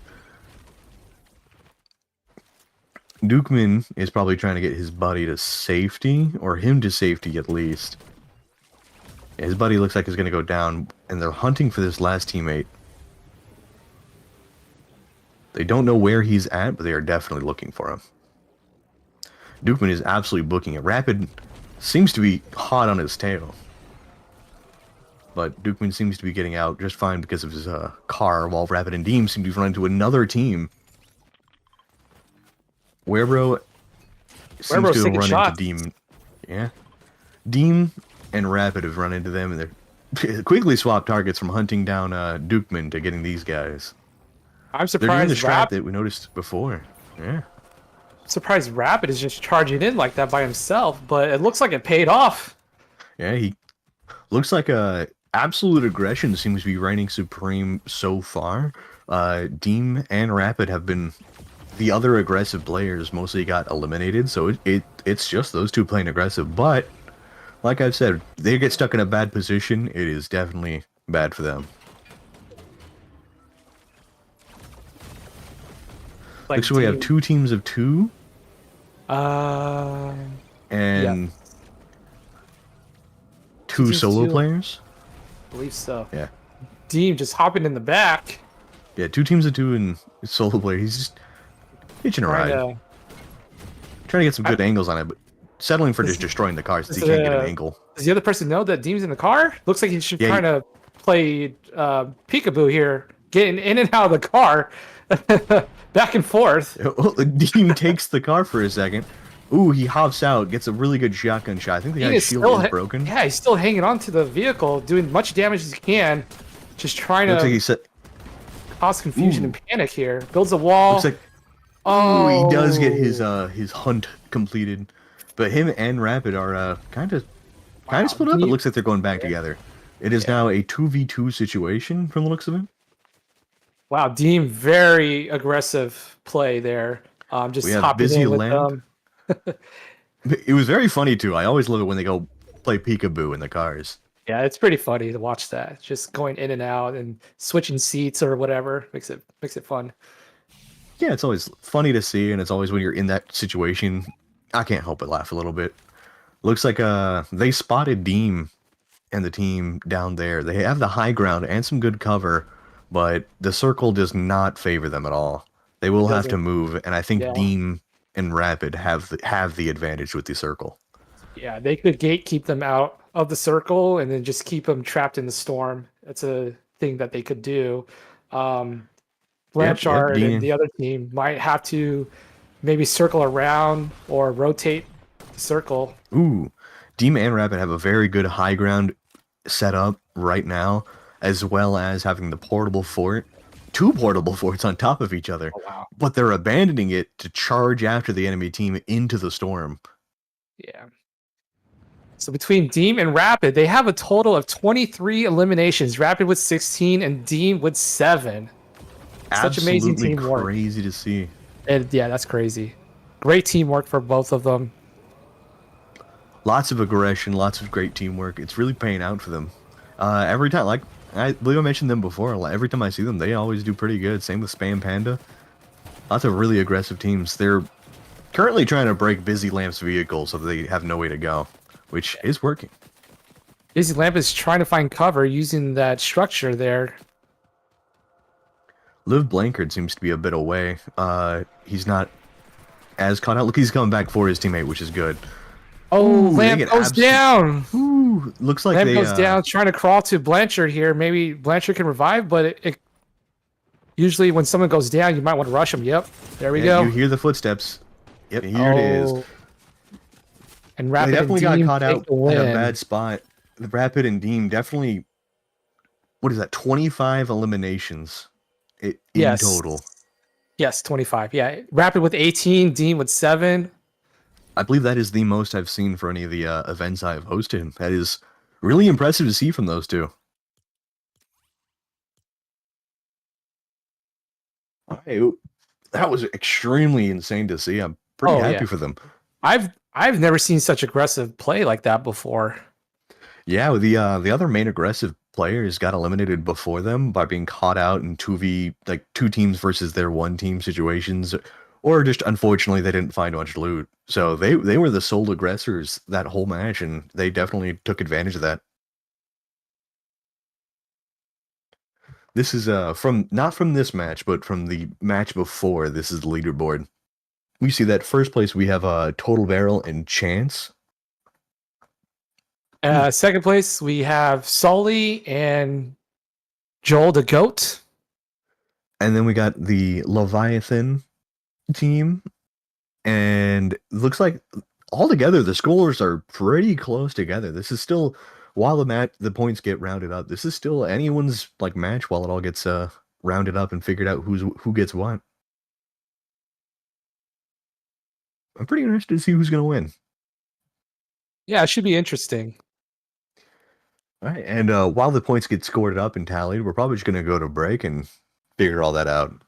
Dukeman is probably trying to get his buddy to safety, or him to safety at least. Yeah, his buddy looks like he's going to go down, and they're hunting for this last teammate. They don't know where he's at, but they are definitely looking for him. Dukeman is absolutely booking it. Rapid seems to be hot on his tail. But Dukeman seems to be getting out just fine because of his car, while Rapid and Deem seem to be running to another team. Werebro seems to have run into Deem. Yeah. Deem and Rapid have run into them, and they're quickly swapped targets from hunting down Dukeman to getting these guys. I'm They're doing the surprised strat that we noticed before. Yeah. surprised Rapid is just charging in like that by himself, but it looks like it paid off. Yeah, he looks like absolute aggression seems to be reigning supreme so far. Deem and Rapid have been the other aggressive players mostly got eliminated, so it's just those two playing aggressive. But like I've said, they get stuck in a bad position. It is definitely bad for them. Like Looks like we have 2 teams of 2. And yeah. 2 2 solo players. I believe so. Yeah. Deem just hopping in the back. Yeah, 2 teams of 2 and solo player. He's just hitching a ride. Trying to get some good angles on it, but settling for just destroying the car since he can't get an angle. Does the other person know that Deem's in the car? Looks like he's just trying to play peekaboo here, getting in and out of the car, back and forth. Deem takes the car for a second. Ooh, he hops out, gets a really good shotgun shot. I think the guy's shield is broken. Yeah, he's still hanging on to the vehicle, doing much damage as he can, just trying to cause confusion and panic here. Builds a wall. Looks like he does get his hunt completed, but him and Rapid are kind of split up. It looks like they're going back together. It is now a 2v2 situation from the looks of it. Wow, Deem, very aggressive play there. Just hopping in with them. It was very funny too. I always love it when they go play peekaboo in the cars. Yeah, it's pretty funny to watch that. Just going in and out and switching seats or whatever makes it fun. Yeah, it's always funny to see, and it's always when you're in that situation, I can't help but laugh a little bit. Looks like they spotted Deem and the team down there. They have the high ground and some good cover, but the circle does not favor them at all. They will have to move, and I think Deem and Rapid have the advantage with the circle. Yeah, they could gatekeep them out of the circle and then just keep them trapped in the storm. That's a thing that they could do. Blanchard and the other team might have to maybe circle around or rotate the circle. Ooh, Deem and Rapid have a very good high ground set up right now, as well as having the portable fort. 2 portable forts on top of each other. Oh, wow. But they're abandoning it to charge after the enemy team into the storm. Yeah. So between Deem and Rapid, they have a total of 23 eliminations. Rapid with 16 and Deem with 7. Such amazing teamwork. Crazy to see. And yeah, that's crazy. Great teamwork for both of them. Lots of aggression, lots of great teamwork. It's really paying out for them. Every time, like I believe I mentioned them before, every time I see them, they always do pretty good. Same with Spam Panda. Lots of really aggressive teams. They're currently trying to break Busy Lamp's vehicle so they have no way to go, which is working. Busy Lamp is trying to find cover using that structure there. Liv Blankard seems to be a bit away. He's not as caught out. Look, he's coming back for his teammate, which is good. Oh, Lamp goes down. Ooh, looks like Lamp goes down, trying to crawl to Blanchard here. Maybe Blanchard can revive, but it usually when someone goes down, you might want to rush them. Yep, there we go. You hear the footsteps. Yep, here it is. And Rapid they definitely and Deem got caught out at a bad spot. The Rapid and Deem definitely what is that? 25 eliminations in total. Yes. Yes, 25. Yeah. Rapid with 18, Dean with 7. I believe that is the most I've seen for any of the events I've hosted. That is really impressive to see from those two. I, that was extremely insane to see. I'm pretty Oh yeah. happy for them. I've never seen such aggressive play like that before. Yeah, the other main aggressive players got eliminated before them by being caught out in 2v like two teams versus their one team situations, or just unfortunately they didn't find much loot. So they were the sole aggressors that whole match, and they definitely took advantage of that. This is from not from this match, but from the match before. This is the leaderboard. We see that first place we have Total Barrel and Chance. Second place, we have Sully and Joel the Goat. And then we got the Leviathan team, and it looks like altogether the scores are pretty close together. This is still, while the points get rounded up, this is still anyone's like match while it all gets rounded up and figured out who gets what. I'm pretty interested to see who's gonna win. Yeah, it should be interesting. All right, and while the points get scored up and tallied, we're probably just gonna go to break and figure all that out.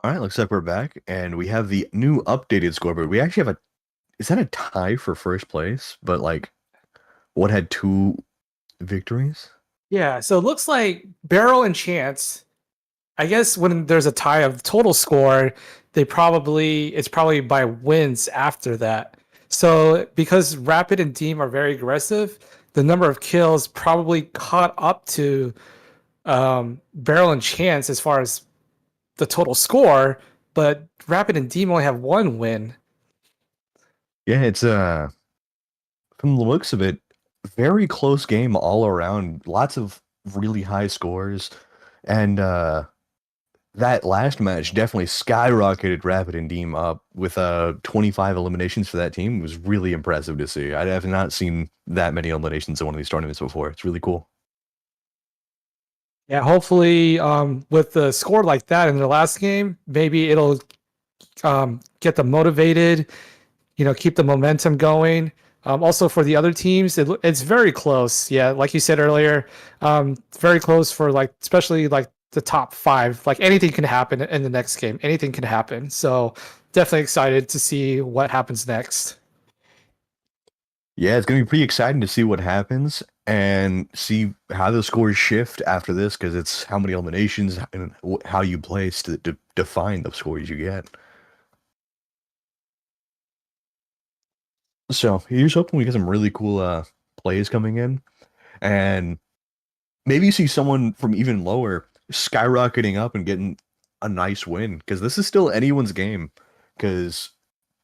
All right, looks like we're back, and we have the new updated scoreboard. We actually have a, is that a tie for first place? But like, what had two victories? Yeah, so it looks like Barrel and Chance. I guess when there's a tie of total score, it's probably by wins after that. So because Rapid and Team are very aggressive, the number of kills probably caught up to Barrel and Chance as far as the total score, but Rapid and Team only have one win. Yeah, it's from the looks of it, very close game all around. Lots of really high scores, and that last match definitely skyrocketed Rapid and Deem up with 25 eliminations for that team. It was really impressive to see. I have not seen that many eliminations in one of these tournaments before. It's really cool. Yeah, hopefully, with the score like that in the last game, maybe it'll get them motivated, keep the momentum going. Also for the other teams, it's very close. Yeah, like you said earlier, very close for like especially like the top five. Like anything can happen in the next game. Anything can happen. So definitely excited to see what happens next. Yeah, it's gonna be pretty exciting to see what happens and see how the scores shift after this because it's how many eliminations and how you place to define the scores you get. So here's hoping we get some really cool plays coming in and maybe see someone from even lower skyrocketing up and getting a nice win because this is still anyone's game because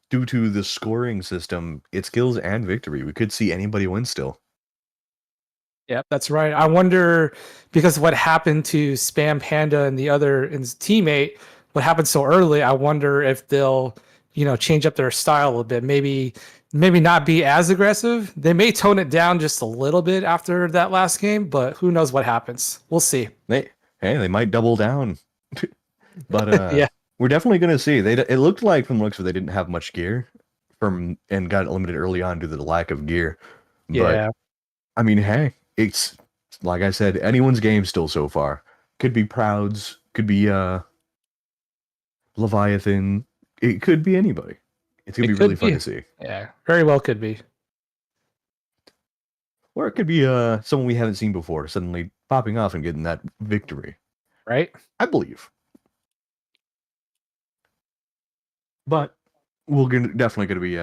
due to the scoring system, it's kills and victory. We could see anybody win still. Yeah, that's right. I wonder because what happened to Spam Panda and the other and his teammate, what happened so early, I wonder if they'll, change up their style a little bit. Maybe not be as aggressive. They may tone it down just a little bit after that last game, but who knows what happens. We'll see. They might double down. But Yeah. we're definitely gonna see. It looked like from the looks of it, they didn't have much gear from and got eliminated early on due to the lack of gear. But Yeah. I mean, hey, it's like I said, anyone's game still so far. Could be Prouds, could be Leviathan. It could be anybody. It's gonna It be really could fun be. to see. Yeah. Very well could be. Or it could be someone we haven't seen before suddenly popping off and getting that victory. Right? I believe. But definitely gonna be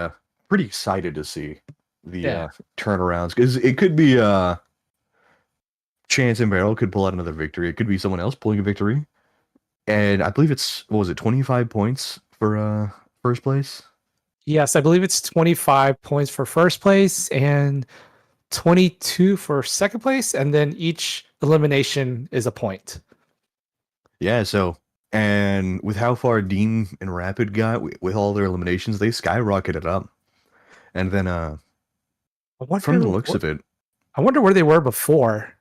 pretty excited to see the Yeah. turnarounds because it could be Chance and Barrel could pull out another victory. It could be someone else pulling a victory. And I believe it's what was it, 25 points for first place? Yes, I believe it's 25 points for first place and 22 for second place, and then each elimination is a point. Yeah, so and with how far Dean and Rapid got with all their eliminations, they skyrocketed up. And then I from wonder the looks of it, I wonder where they were before.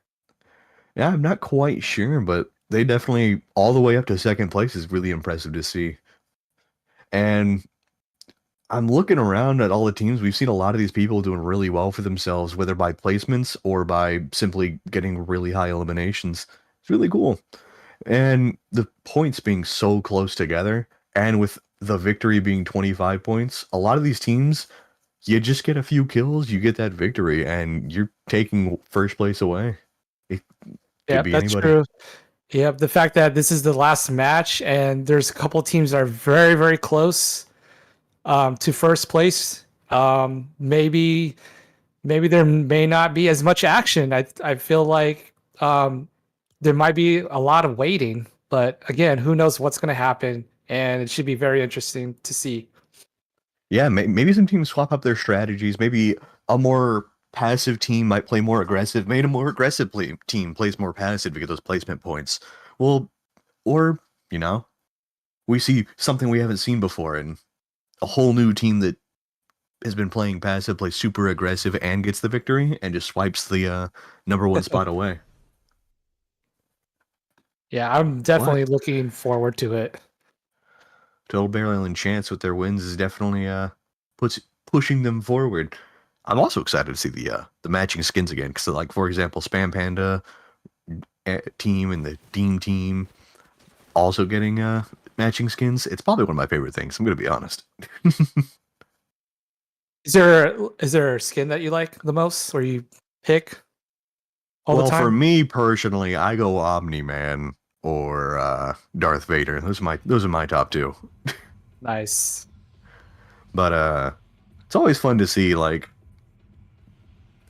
yeah, I'm not quite sure, but they definitely all the way up to second place is really impressive to see. And I'm looking around at all the teams. We've seen a lot of these people doing really well for themselves, whether by placements or by simply getting really high eliminations. It's really cool. And the points being so close together, and with the victory being 25 points, a lot of these teams, you just get a few kills, you get that victory, and you're taking first place away. It could Yeah, be that's anybody. true. Yeah, the fact that this is the last match and there's a couple teams that are very, very close to first place. Maybe there may not be as much action. I feel like there might be a lot of waiting, but again, who knows what's going to happen? And it should be very interesting to see. Yeah, maybe some teams swap up their strategies. Maybe a more passive team might play more aggressive. Maybe a more aggressive team plays more passive to get those placement points. Well, or, you know, we see something we haven't seen before and a whole new team that has been playing passive plays super aggressive and gets the victory and just swipes the number one spot away. Yeah, I'm But definitely looking forward to it. Total Barrel and Chance with their wins is definitely puts pushing them forward. I'm also excited to see the matching skins again because, like, for example, Spam Panda team and the Dean team also getting matching skins, it's probably one of my favorite things. I'm gonna be honest. Is there a skin that you like the most, or you pick all the Well, for time? me personally, I go Omni Man or Darth Vader. Those are my top two. Nice. But it's always fun to see like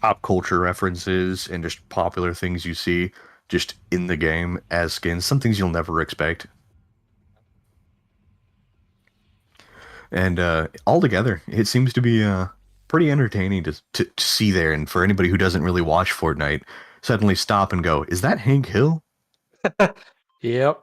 pop culture references and just popular things you see just in the game as skins. Some things you'll never expect. And altogether, it seems to be pretty entertaining to see there. And for anybody who doesn't really watch Fortnite, suddenly stop and go, "Is that Hank Hill?" Yep.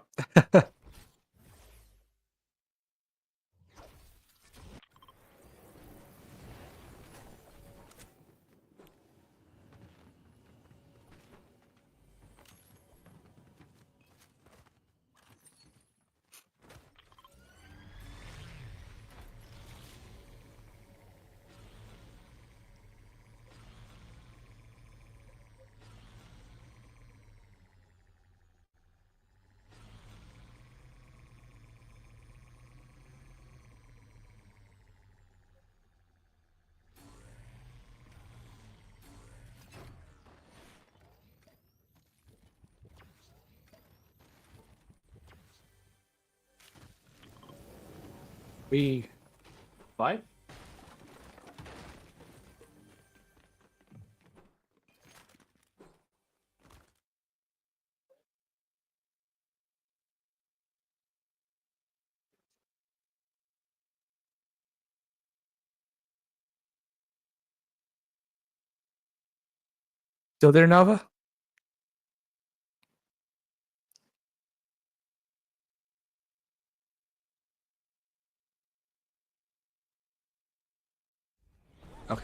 We five. Still there, Nova? Okay.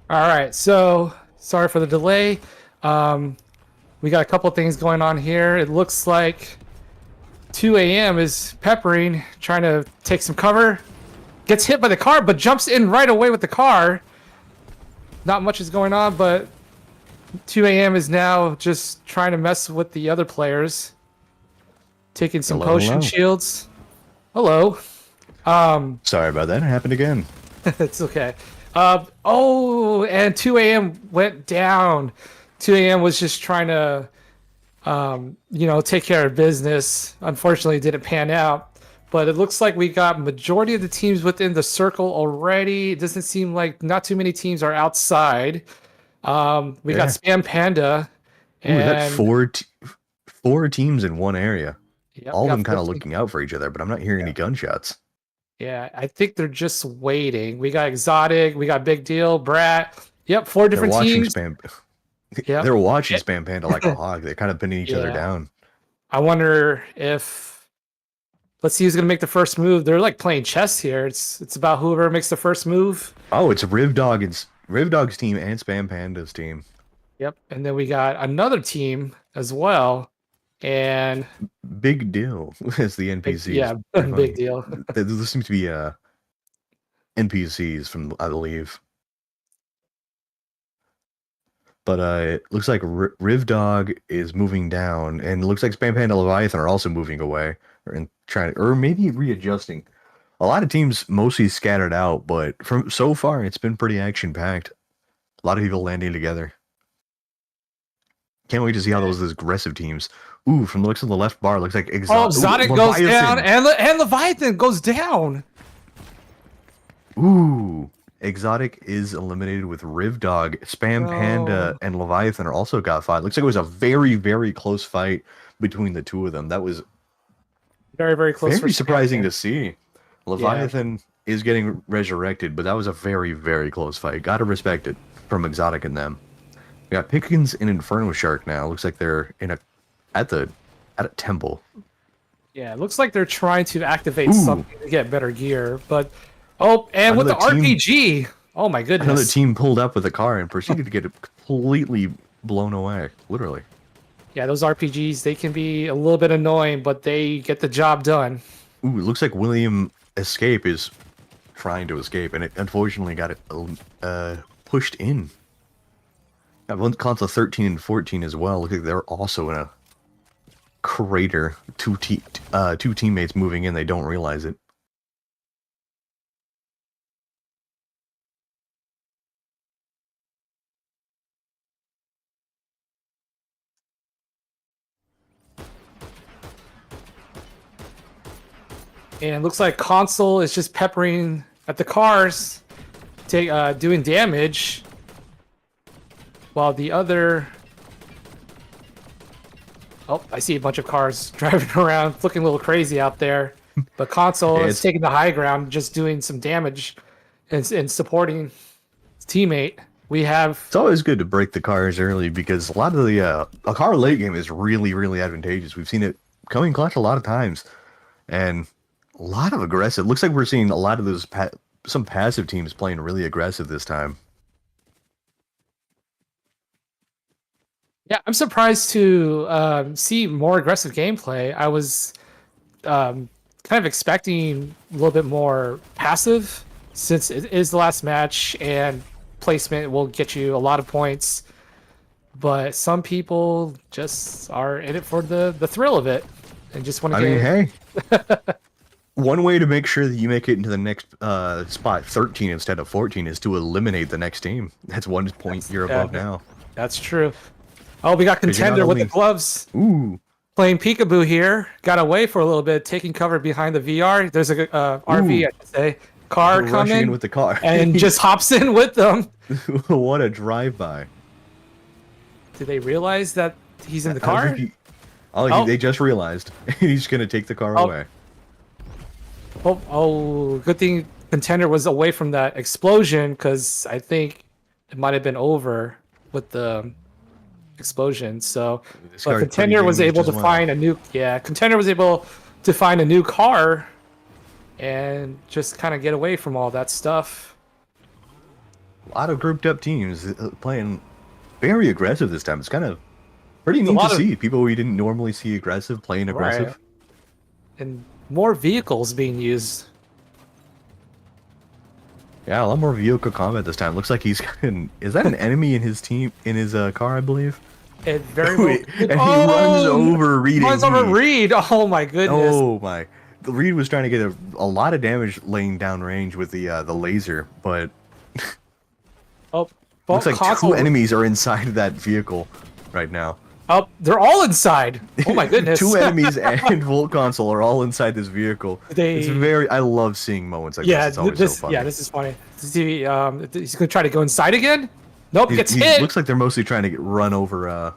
All right. So sorry for the delay. Um, we got a couple things going on here. It looks like 2 a.m. is peppering, trying to take some cover. Gets hit by the car, but jumps in right away with the car. Not much is going on, but 2 a.m. is now just trying to mess with the other players. Taking some Hello, potion hello. shields. Hello. Sorry about that. It happened again. It's okay. Oh, and 2 a.m. went down. 2 a.m. was just trying to, take care of business. Unfortunately, it didn't pan out. But it looks like we got majority of the teams within the circle already. It doesn't seem like not too many teams are outside. We got Yeah. Spam Panda, Ooh, is that and four teams in one area? yep, All we of got them kind four of teams. looking out for each other, but I'm not hearing any Yeah. gunshots. Yeah, I think they're just waiting. We got Exotic, we got Big Deal, Brat. Yep, four They're different watching teams. spam. Yep. They're watching It- Spam Panda like a hawk. They're kind of pinning each other yeah. down. I wonder if let's see who's gonna make the first move. They're like playing chess here. It's about whoever makes the first move. Oh, it's Riv Dog's team and Spam Panda's team. Yep. And then we got another team as well. And Big deal as the NPCs. yeah, Pretty big funny. deal. There seems to be NPCs from I believe, but it looks like Riv Dog is moving down, and it looks like Spam Panda and Leviathan are also moving away, or maybe readjusting. A lot of teams mostly scattered out, but from so far it's been pretty action packed. A lot of people landing together. Can't wait to see how those aggressive teams. Ooh, from the looks of the left bar, looks like Oh, Ooh, Exotic goes down, Leviathan. and Leviathan goes down. Ooh, Exotic is eliminated with Riv Dog. Spam Panda No. and Leviathan are also got fight. Looks like it was a very, very close fight between the two of them. That was Very, very close for very Spam surprising Panda. to see. Yeah. Leviathan is getting resurrected, but that was a very, very close fight. Gotta respect it from Exotic and them. We got Pickens and Inferno Shark now. Looks like they're at the at a temple. Yeah, it looks like they're trying to activate Ooh, something to get better gear, but oh, and with another the team RPG. Oh my another goodness. team pulled up with a car and proceeded to get it completely blown away. Literally. Yeah, those RPGs, they can be a little bit annoying, but they get the job done. Ooh, it looks like William Escape is trying to escape, and it unfortunately got it pushed in. Got one console 13 and 14 as well. Look like they're also in a crater two teammates moving in. They don't realize it. And it looks like console is just peppering at the cars, doing damage, while the other. Oh, I see a bunch of cars driving around, looking a little crazy out there. But console is taking the high ground, just doing some damage and supporting his teammate. We have. It's always good to break the cars early because a lot of the a car late game is really, really advantageous. We've seen it coming clutch a lot of times, and a lot of aggressive. Looks like we're seeing a lot of those some passive teams playing really aggressive this time. Yeah, I'm surprised to see more aggressive gameplay. I was kind of expecting a little bit more passive since it is the last match and placement will get you a lot of points. But some people just are in it for the thrill of it and just want to get. Hey, one way to make sure that you make it into the next spot 13 instead of 14 is to eliminate the next team. That's 1 point you're above now. That's true. Oh, we got Contender with the gloves. Ooh. Playing peekaboo here. Got away for a little bit, taking cover behind the VR. There's a RV, I should say. Car coming in with the car. and just hops in with them. What a drive-by. Do they realize that he's in the car? They just realized. He's going to take the car away. Oh, good thing Contender was away from that explosion because I think it might have been over with the explosion. So, but Contender was able to find a new. Yeah, Contender was able to find a new car and just kind of get away from all that stuff. A lot of grouped up teams playing very aggressive this time. It's kind of pretty neat to see. People we didn't normally see aggressive playing aggressive. Right. And more vehicles being used. Yeah, a lot more vehicle combat this time. Looks like he's is that an enemy in his team in his car, I believe? It very well. And he runs over Reed. Runs over Reed. Oh my goodness. Oh my. The Reed was trying to get a lot of damage laying down range with the laser, but looks like two enemies are inside of that vehicle right now. Oh, they're all inside. Oh my goodness. Two enemies and Volt Console are all inside this vehicle. It's very. I love seeing moments like this. It's always so funny. Yeah, this is funny. See, he's gonna try to go inside again. Nope, gets hit. Looks like they're mostly trying to run over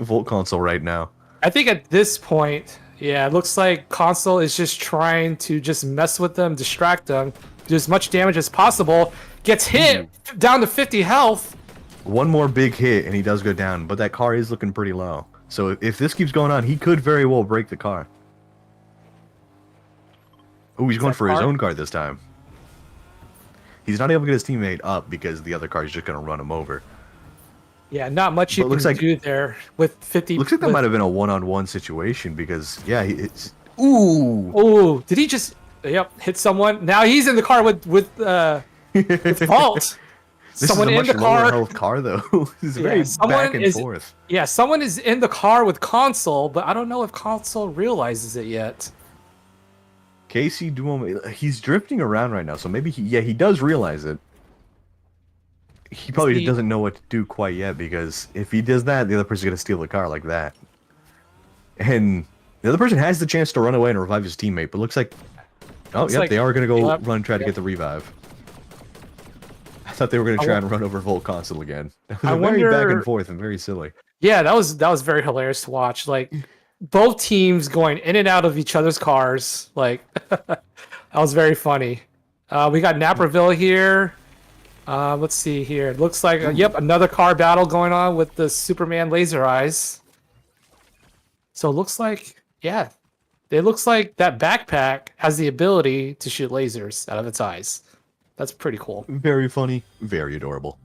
Volt Console right now. I think at this point, yeah, it looks like Console is just trying to just mess with them, distract them, do as much damage as possible. Gets hit down to 50 health. One more big hit and he does go down, but that car is looking pretty low. So if this keeps going on, he could very well break the car. Oh, he's going for his own car this time. He's not able to get his teammate up because the other car is just going to run him over. Yeah, not much you can do there with 50. Looks like that might have been a one-on-one situation because, yeah, it's... Ooh! Did he just... Yep, hit someone. Now he's in the car with Vault. Someone in the car. Health car though. It's very back and forth. Yeah, someone is in the car with Console, but I don't know if Console realizes it yet. Casey Duomo, he's drifting around right now, so maybe he does realize it. He probably doesn't know what to do quite yet because if he does that, the other person's gonna steal the car like that. And the other person has the chance to run away and revive his teammate, but looks like they are gonna go run and try to get the revive. I thought they were going to try and run over Volt Console again. It was very back and forth and very silly. Yeah, that was very hilarious to watch. Like both teams going in and out of each other's cars. Like that was very funny. We got Naperville here. Let's see here. It looks like another car battle going on with the Superman laser eyes. So it looks like it looks like that backpack has the ability to shoot lasers out of its eyes. That's pretty cool. Very funny. Very adorable.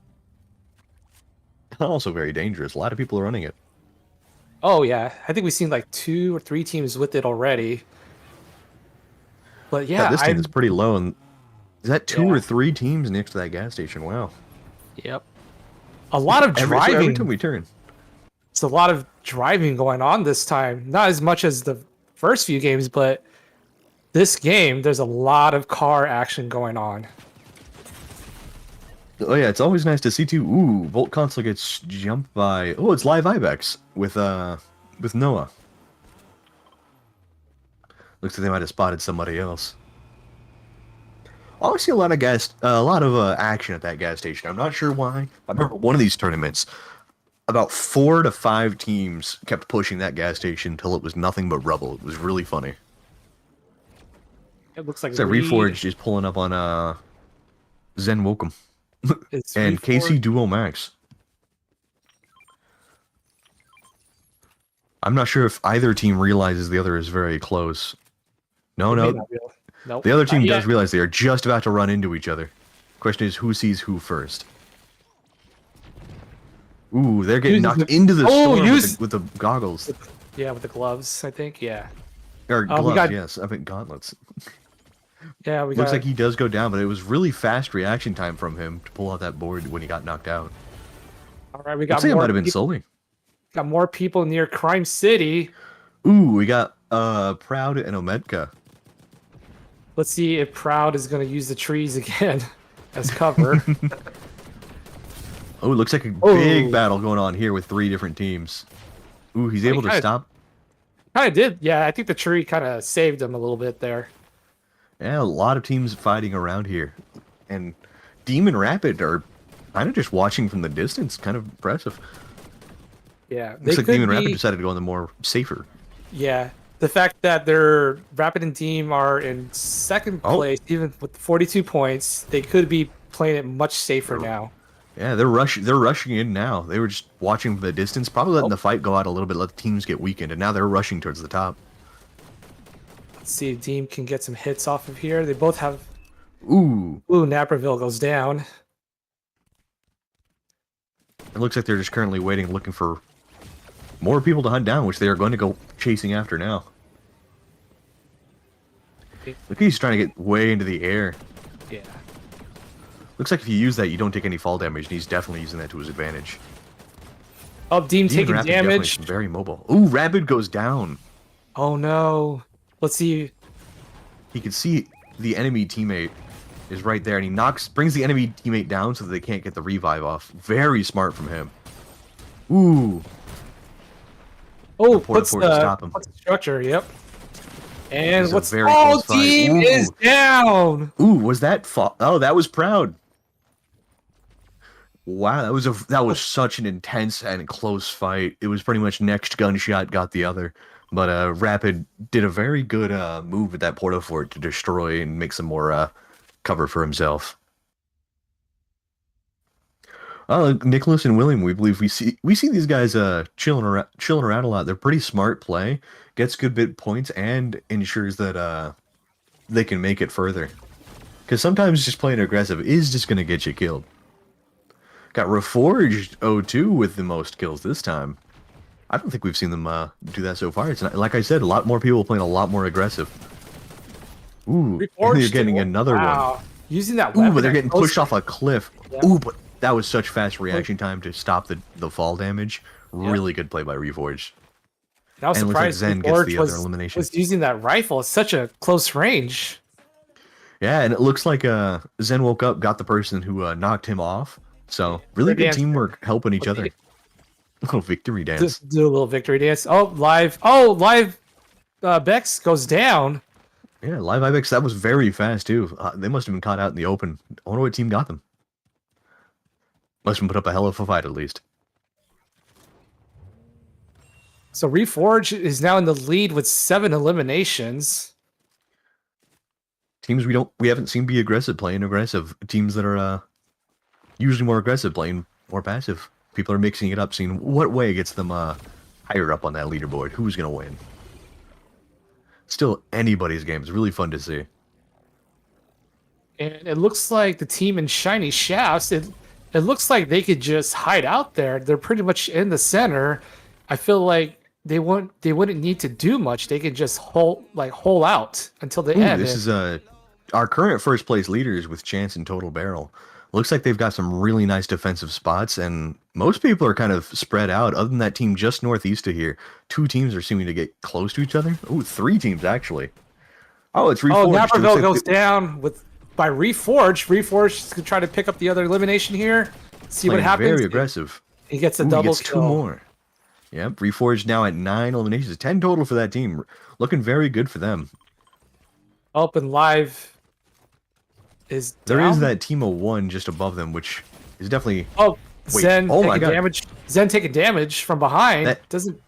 Also very dangerous. A lot of people are running it. Oh, yeah. I think we've seen like 2 or 3 teams with it already. But yeah, this team is pretty low. And is that 2 or 3 teams next to that gas station? Wow. Yep. A lot of driving. Every time we turn. It's a lot of driving going on this time. Not as much as the first few games, but this game, there's a lot of car action going on. Oh yeah, it's always nice to see too. Ooh, Volt Console gets jumped by. Oh, it's live Ibex with Noah. Looks like they might have spotted somebody else. I always see a lot of action at that gas station. I'm not sure why. I remember one of these tournaments, about 4 to 5 teams kept pushing that gas station until it was nothing but rubble. It was really funny. It looks like So Reforged is pulling up on Zen Welcome and Casey Duo Max. I'm not sure if either team realizes the other is very close. No. Nope. The other team does realize they are just about to run into each other. Question is, who sees who first? Ooh, they're getting knocked into the storm with the goggles. Yeah, with the gloves, I think. Yeah. Or gloves, yes. I think gauntlets. Yeah, Looks like he does go down, but it was really fast reaction time from him to pull out that board when he got knocked out. All right, we got Looks like it might have been Sully. Got more people near Crime City. Ooh, we got Proud and Omedka. Let's see if Proud is going to use the trees again as cover. Oh, it looks like a big battle going on here with 3 different teams. Ooh, he's able to stop. Kind of did. Yeah, I think the tree kind of saved him a little bit there. Yeah, a lot of teams fighting around here. And Demon Rapid are kind of just watching from the distance. Kind of impressive. Yeah. Looks like Demon Rapid decided to go on the more safer. Yeah. The fact that their Rapid and Team are in second place, even with 42 points, they could be playing it much safer now. Yeah, they're rushing in now. They were just watching from the distance, probably letting the fight go out a little bit, let the teams get weakened, and now they're rushing towards the top. Let's see if Deem can get some hits off of here. They both have... Ooh, Naperville goes down. It looks like they're just currently waiting, looking for more people to hunt down, which they are going to go chasing after now. Look, he's trying to get way into the air. Yeah. Looks like if you use that, you don't take any fall damage, and he's definitely using that to his advantage. Oh, Deem taking damage. Very mobile. Ooh, Rapid goes down. Oh no. Let's see. He can see the enemy teammate is right there, and he brings the enemy teammate down so that they can't get the revive off. Very smart from him. Ooh. Oh, puts the structure, yep. And what's Deem is down. Ooh, was that oh, that was Proud. Wow, that was such an intense and close fight. It was pretty much next gunshot got the other. But Rapid did a very good move at that Porta Fort to destroy and make some more cover for himself. Nicholas and William, we believe we see these guys chilling around a lot. They're pretty smart play, gets good bit points, and ensures that they can make it further. Because sometimes just playing aggressive is just going to get you killed. Got Reforged 0-2 with the most kills this time. I don't think we've seen them do that so far. It's not, like I said, a lot more people playing a lot more aggressive. Ooh, they're getting another one. Using that weapon. Ooh, but they're getting pushed off a cliff. Yeah. Ooh, but that was such fast reaction time to stop the fall damage. Really good play by Reforged. I was surprised Zen gets the other elimination. Was using that rifle at such a close range. Yeah, and it looks like Zen woke up, got the person who knocked him off. So really good teamwork, helping each other. Little victory dance. Just do a little victory dance. Oh, live Bex goes down. Yeah, live Ibex, that was very fast too. They must have been caught out in the open. I wonder what team got them. Must have put up a hell of a fight at least. So Reforge is now in the lead with 7 eliminations. Teams we haven't seen be aggressive, playing aggressive. Teams that are usually more aggressive, playing more passive. People are mixing it up, seeing what way gets them higher up on that leaderboard. Who's going to win? Still anybody's game. It's really fun to see. And it looks like the team in Shiny Shafts, it looks like they could just hide out there. They're pretty much in the center. I feel like they wouldn't need to do much. They could just hole out until the end. This is our current first place leaders with Chance and Total Barrel. Looks like they've got some really nice defensive spots, and most people are kind of spread out. Other than that team just northeast of here, two teams are seeming to get close to each other. Oh, three teams actually. Oh, it's Oh, Reforged. It looks Naperville like goes down with by Reforge. Reforge is gonna try to pick up the other elimination here. See what playing happens. very aggressive. He gets a Ooh, he double gets kill. two more. Yep, Reforged now at 9 eliminations, 10 total for that team. Looking very good for them. Open live is down. There is that team of one just above them, which is definitely Oh, wait, Zen oh my taking God. damage. Zen taking damage from behind. That- Doesn't.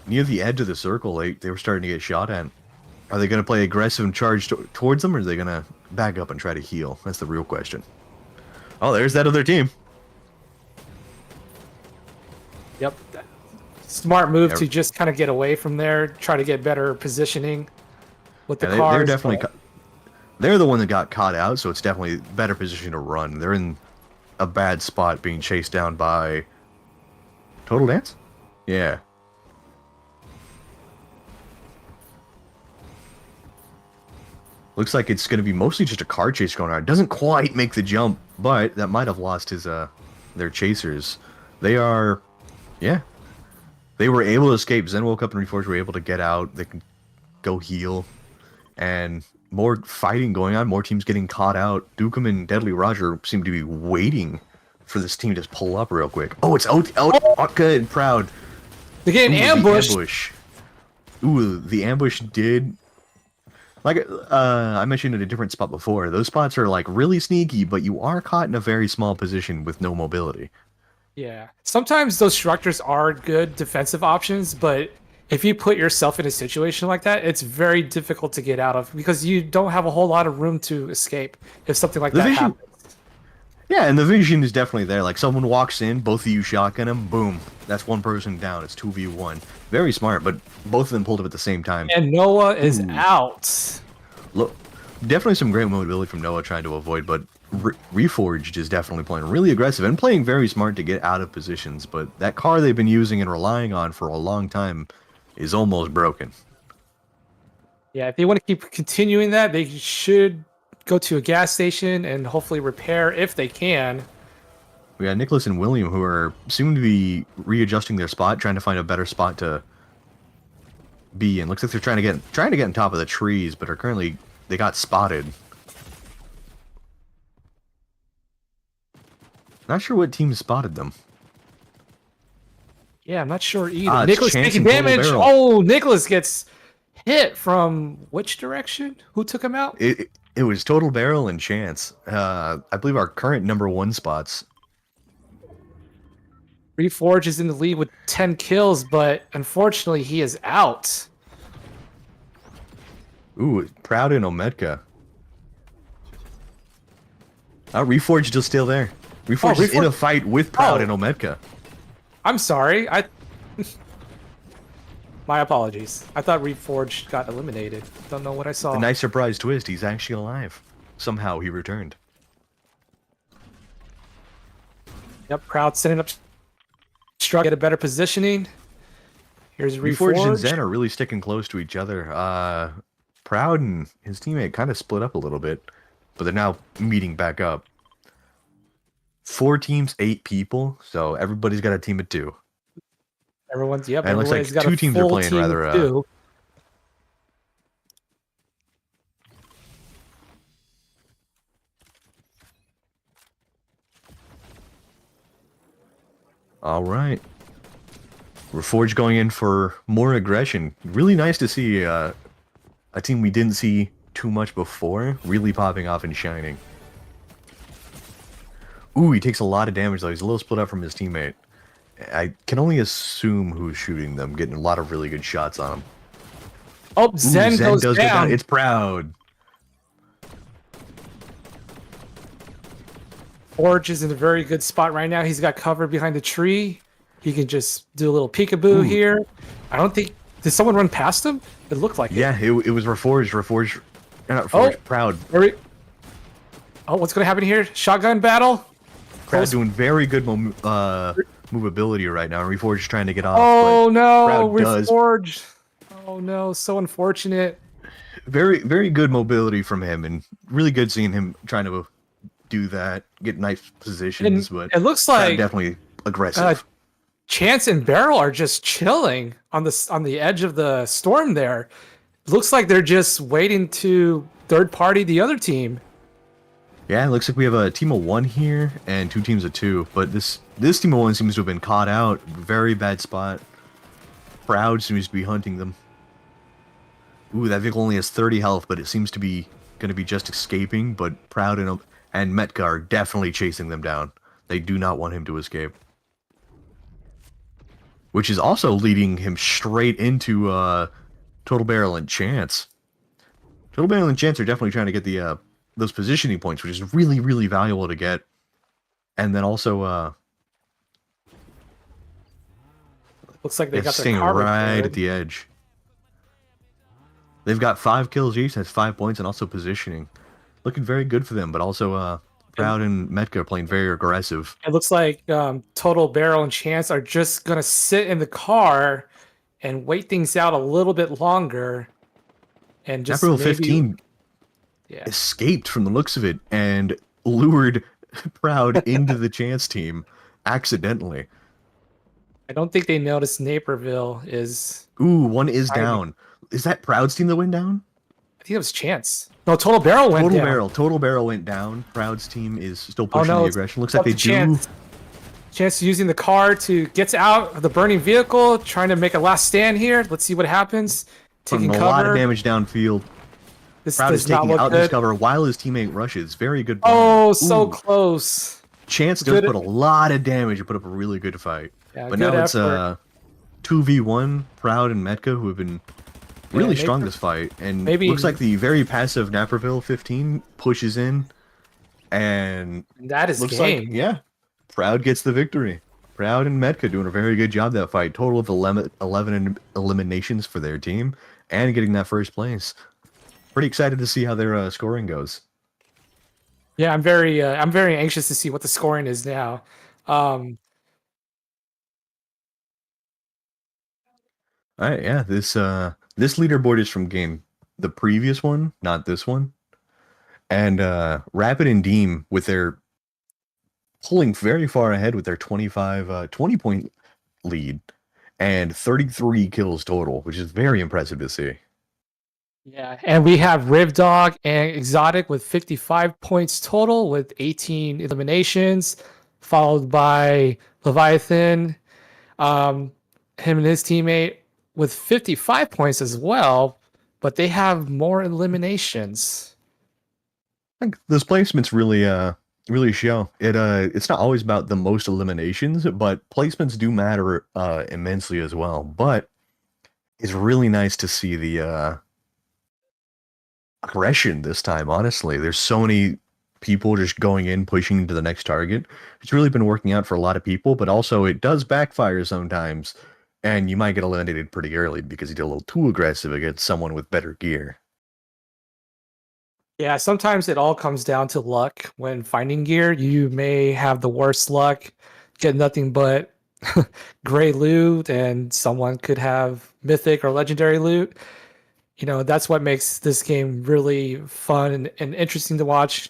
near the edge of the circle. They were starting to get shot at. Are they going to play aggressive and charge towards them, or are they going to back up and try to heal? That's the real question. Oh, there's that other team. Yep. Smart move Yeah. to just kind of get away from there. Try to get better positioning with the Yeah, cars. they're definitely they're the one that got caught out, so it's definitely better position to run. They're in a bad spot, being chased down by Total Dance. Yeah. Looks like it's going to be mostly just a car chase going on. It doesn't quite make the jump, but that might have lost his their chasers. They are, yeah. They were able to escape. Zen woke up and Reforged were able to get out. They can go heal. And more fighting going on. More teams getting caught out. Dukem and Deadly Roger seem to be waiting for this team to just pull up real quick. Oh, it's out, Otka and Proud. They're getting Ooh, ambushed. The ambush. Ooh, the ambush did. Like I mentioned in a different spot before, those spots are like really sneaky, but you are caught in a very small position with no mobility. Yeah. Sometimes those structures are good defensive options, but if you put yourself in a situation like that, it's very difficult to get out of because you don't have a whole lot of room to escape if something like The that vision- happens. Yeah, and the vision is definitely there. Like someone walks in, both of you shotgun him, boom. That's one person down. It's 2v1. Very smart, but both of them pulled up at the same time. And Noah is Ooh. out. Look, definitely some great mobility from Noah trying to avoid, but Reforged is definitely playing really aggressive and playing very smart to get out of positions. But that car they've been using and relying on for a long time is almost broken. Yeah, if they want to keep continuing that, they should go to a gas station and hopefully repair if they can. We got Nicholas and William who are seem to be readjusting their spot, trying to find a better spot to be in. Looks like they're trying to get on top of the trees, but are currently they got spotted. Not sure what team spotted them. Yeah, I'm not sure either. It's Nicholas Chance taking and Total damage. Barrel. Oh, Nicholas gets hit from which direction? Who took him out? It was Total Barrel and Chance. I believe our current #1 spots. Reforge is in the lead with 10 kills, but unfortunately he is out. Ooh, Proud and Ometka. Reforged is still there. Reforged is in a fight with Proud and Ometka. I'm sorry. My apologies. I thought Reforge got eliminated. Don't know what I saw. A nice surprise twist. He's actually alive. Somehow he returned. Yep, Proud setting up struck get a better positioning. Here's Reforged and Reforge. Zen are really sticking close to each other. Proud and his teammate kind of split up a little bit, but they're now meeting back up. 4 teams, 8 people, so everybody's got a team of 2. Everyone's And it looks like everybody's got 2 a teams are full playing team rather. too. All right. Reforged going in for more aggression. Really nice to see a team we didn't see too much before really popping off and shining. Ooh, he takes a lot of damage though. He's a little split up from his teammate. I can only assume who's shooting them, getting a lot of really good shots on him. Oh, Ooh, Zen goes does go down. It's Proud. Forge is in a very good spot right now. He's got cover behind the tree. He can just do a little peekaboo here. I don't think... Did someone run past him? It looked like it. Yeah, it was Reforged. Not Reforged, Proud. Oh, what's going to happen here? Shotgun battle? Proud doing very good movability right now. Reforged trying to get off. Oh, no. Proud does. Reforged. Oh, no. So unfortunate. Very, very good mobility from him, and really good seeing him trying to do that, get nice positions, And but it looks Proud like definitely uh, aggressive. Chance and Barrel are just chilling on the edge of the storm there. Looks like they're just waiting to third party the other team. Yeah, it looks like we have a team of one here and two teams of two, but this team of one seems to have been caught out. Very bad spot. Proud seems to be hunting them. Ooh, that vehicle only has 30 health, but it seems to be going to be just escaping, but Proud and Metka are definitely chasing them down. They do not want him to escape. Which is also leading him straight into Total Barrel and Chance. Total Barrel and Chance are definitely trying to get the those positioning points, which is really, really valuable to get. And then also, Looks like they yeah, got their staying car right at repaired. the edge. They've got 5 kills each, that's 5 points, and also positioning. Looking very good for them, but also And Proud and Metka are playing very aggressive. it looks like Total Barrel and Chance are just gonna sit in the car and wait things out a little bit longer, and just April maybe 15 yeah. escaped from the looks of it and lured Proud into the Chance team accidentally. I don't think they noticed Naperville is Ooh, one is hiding. down. Is that Proud's team that went down? I think it was Chance. No, Total Barrel went Total down. Barrel. Total Barrel went down. Proud's team is still Oh pushing no, the it's aggression. Looks like up they to do Chance. Chance using the car to get out of the burning vehicle, trying to make a last stand here. Let's see what happens. putting Taking a lot of cover. damage downfield. This Proud is does not taking look out this good. cover while his teammate rushes. Very good playing. Oh, so Ooh, close. Chance does Good. put a lot of damage and put up a really good fight. Yeah, But good now it's effort. 2v1, Proud and Metka, who have been Yeah, really strong this fight. And looks maybe like the very passive Naperville 15 pushes in. And that is looks like, game. yeah, Proud gets the victory. Proud and Metka doing a very good job that fight. Total of 11 eliminations for their team and getting that first place. Pretty excited to see how their scoring goes. Yeah, I'm very anxious to see what the scoring is now. Um, All right, yeah, this leaderboard is from game the previous one, not this one. And Rapid and Deem with their pulling very far ahead with their 20 point lead and 33 kills total, which is very impressive to see. yeah, and we have Riv Dog and Exotic with 55 points total with 18 eliminations, followed by Leviathan, um, him and his teammate with 55 points as well, but they have more eliminations. I think those placements really show it. It's not always about the most eliminations, but placements do matter immensely as well. But it's really nice to see the aggression this time. Honestly, there's so many people just going in, pushing into the next target. It's really been working out for a lot of people, but also it does backfire sometimes, and you might get eliminated pretty early because you did a little too aggressive against someone with better gear. Yeah, sometimes it all comes down to luck when finding gear. You may have the worst luck, get nothing but gray loot, and someone could have mythic or legendary loot. That's what makes this game really fun and interesting to watch.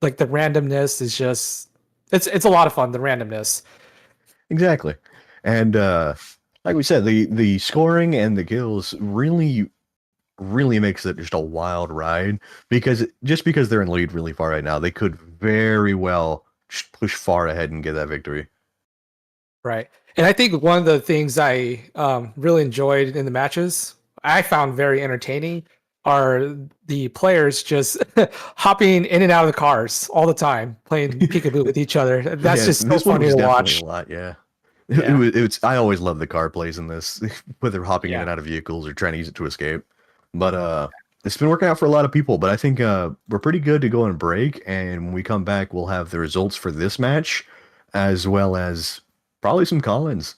Like the randomness is just it's a lot of fun, the randomness. Exactly, and like we said, the scoring and the kills really makes it just a wild ride because just because they're in lead really far right now, they could very well just push far ahead and get that victory. Right. And I think one of the things I really enjoyed in the matches, I found very entertaining, are the players just hopping in and out of the cars all the time, playing peekaboo with each other. That's Yeah, just so this one funny was to definitely a watch. lot. Yeah, Yeah. it's. I always love the car plays in this, whether hopping in Yeah. and out of vehicles or trying to use it to escape. But it's been working out for a lot of people. But I think we're pretty good to go on break, and when we come back, we'll have the results for this match, as well as probably some call-ins.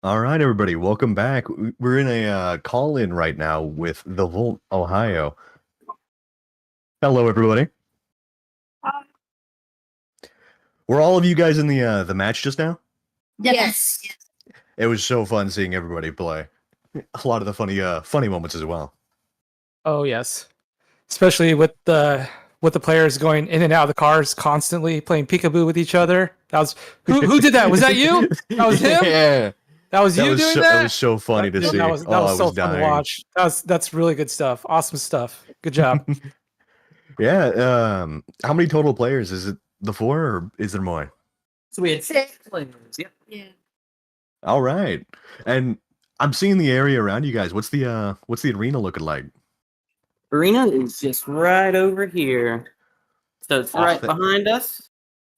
All right, everybody, welcome back. We're in a call-in right now with the Volt, Ohio. Hello, everybody. Were all of you guys in the match just now? Yes. It was so fun seeing everybody play. A lot of the funny moments as well. Oh yes, especially with the players going in and out of the cars constantly playing peekaboo with each other. That was who did that? Was that you? That was him. Yeah, That was you doing It that. was so funny to see. That was Oh, I so was fun to dying. watch. That's really good stuff. Awesome stuff. Good job. Yeah. How many total players is it? The four, or is there more? So we had 6 players. Yep. Yeah. All right. And I'm seeing the area around you guys. What's the arena looking like? Arena is just right over here. So it's right that- behind us.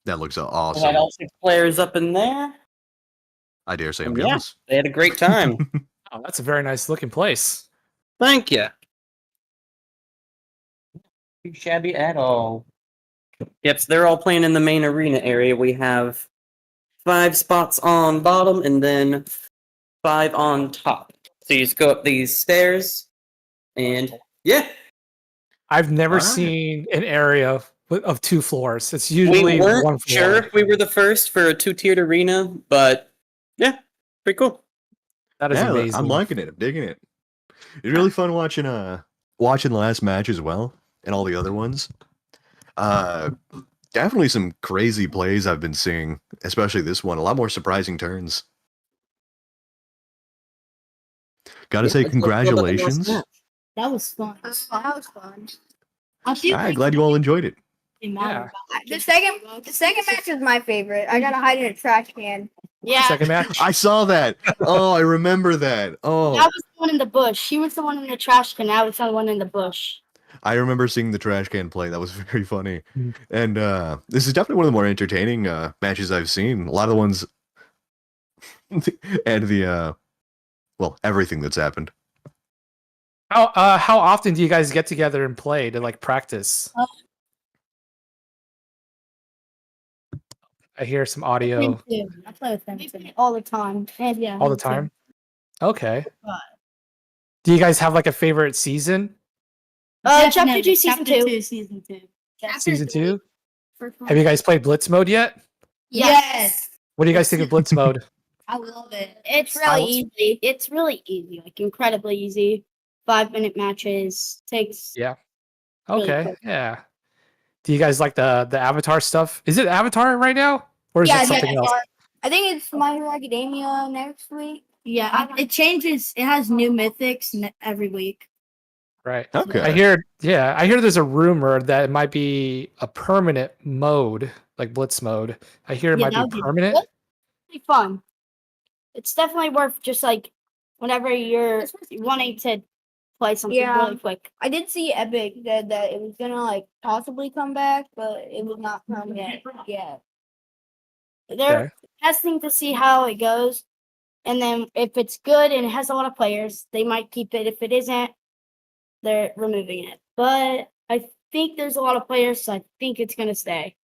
That looks We had awesome. all 6 players up in there. I dare say I'm And yeah. jealous. They had a great time. Oh, that's a very nice looking place. Thank you. Too shabby at all. Yep, so they're all playing in the main arena area. We have 5 spots on bottom and then 5 on top. So you just go up these stairs and yeah. I've never All right. seen an area of 2 floors. It's We usually weren't one floor. sure if we were the first for a 2-tiered arena, but yeah, pretty cool. That is Yeah, amazing. I'm liking it. I'm digging it. It's really fun watching the last match as well and all the other ones. Definitely some crazy plays I've been seeing, especially this one. A lot more surprising turns. Gotta say Let's talk about the last congratulations. match. That was fun. That was fun. I feel I'm glad you all enjoyed it. Yeah. The second match was my favorite. I gotta hide in a trash can. Yeah. Second match. I saw that. Oh, I remember that. Oh, That was the one in the bush. She was the one in the trash can. I was the one in the bush. I remember seeing the trash can play. That was very funny. Mm. And this is definitely one of the more entertaining matches I've seen. A lot of the ones and well, everything that's happened. How often do you guys get together and play to like practice? I hear some audio I play with them too. All the time. And yeah. all the him too. time. Okay. But- Do you guys have like a favorite season? Chapter 2, Season 2. Season 2. Season 2? First one. Have you guys played Blitz mode yet? Yes. What do you guys think of Blitz mode? I love it. It's I really will- easy. It's really easy. Like incredibly easy. 5-minute matches. Takes Yeah. Really Okay. cool. Yeah. Do you guys like the Avatar stuff? Is it Avatar right now? Or is it something else? I think it's My Hero Academia next week. Yeah, it changes. It has new mythics every week. Right. Okay. I hear there's a rumor that it might be a permanent mode, like Blitz mode. I hear it Yeah, might that would be be permanent. Pretty fun. It's definitely worth just like whenever you're wanting to play something Yeah. really quick. I did see Epic said that it was gonna like possibly come back, but it was not come yet. Yeah. They're Okay. testing to see how it goes, and then if it's good and it has a lot of players, they might keep it. If it isn't, they're removing it. But I think there's a lot of players, so I think it's gonna stay.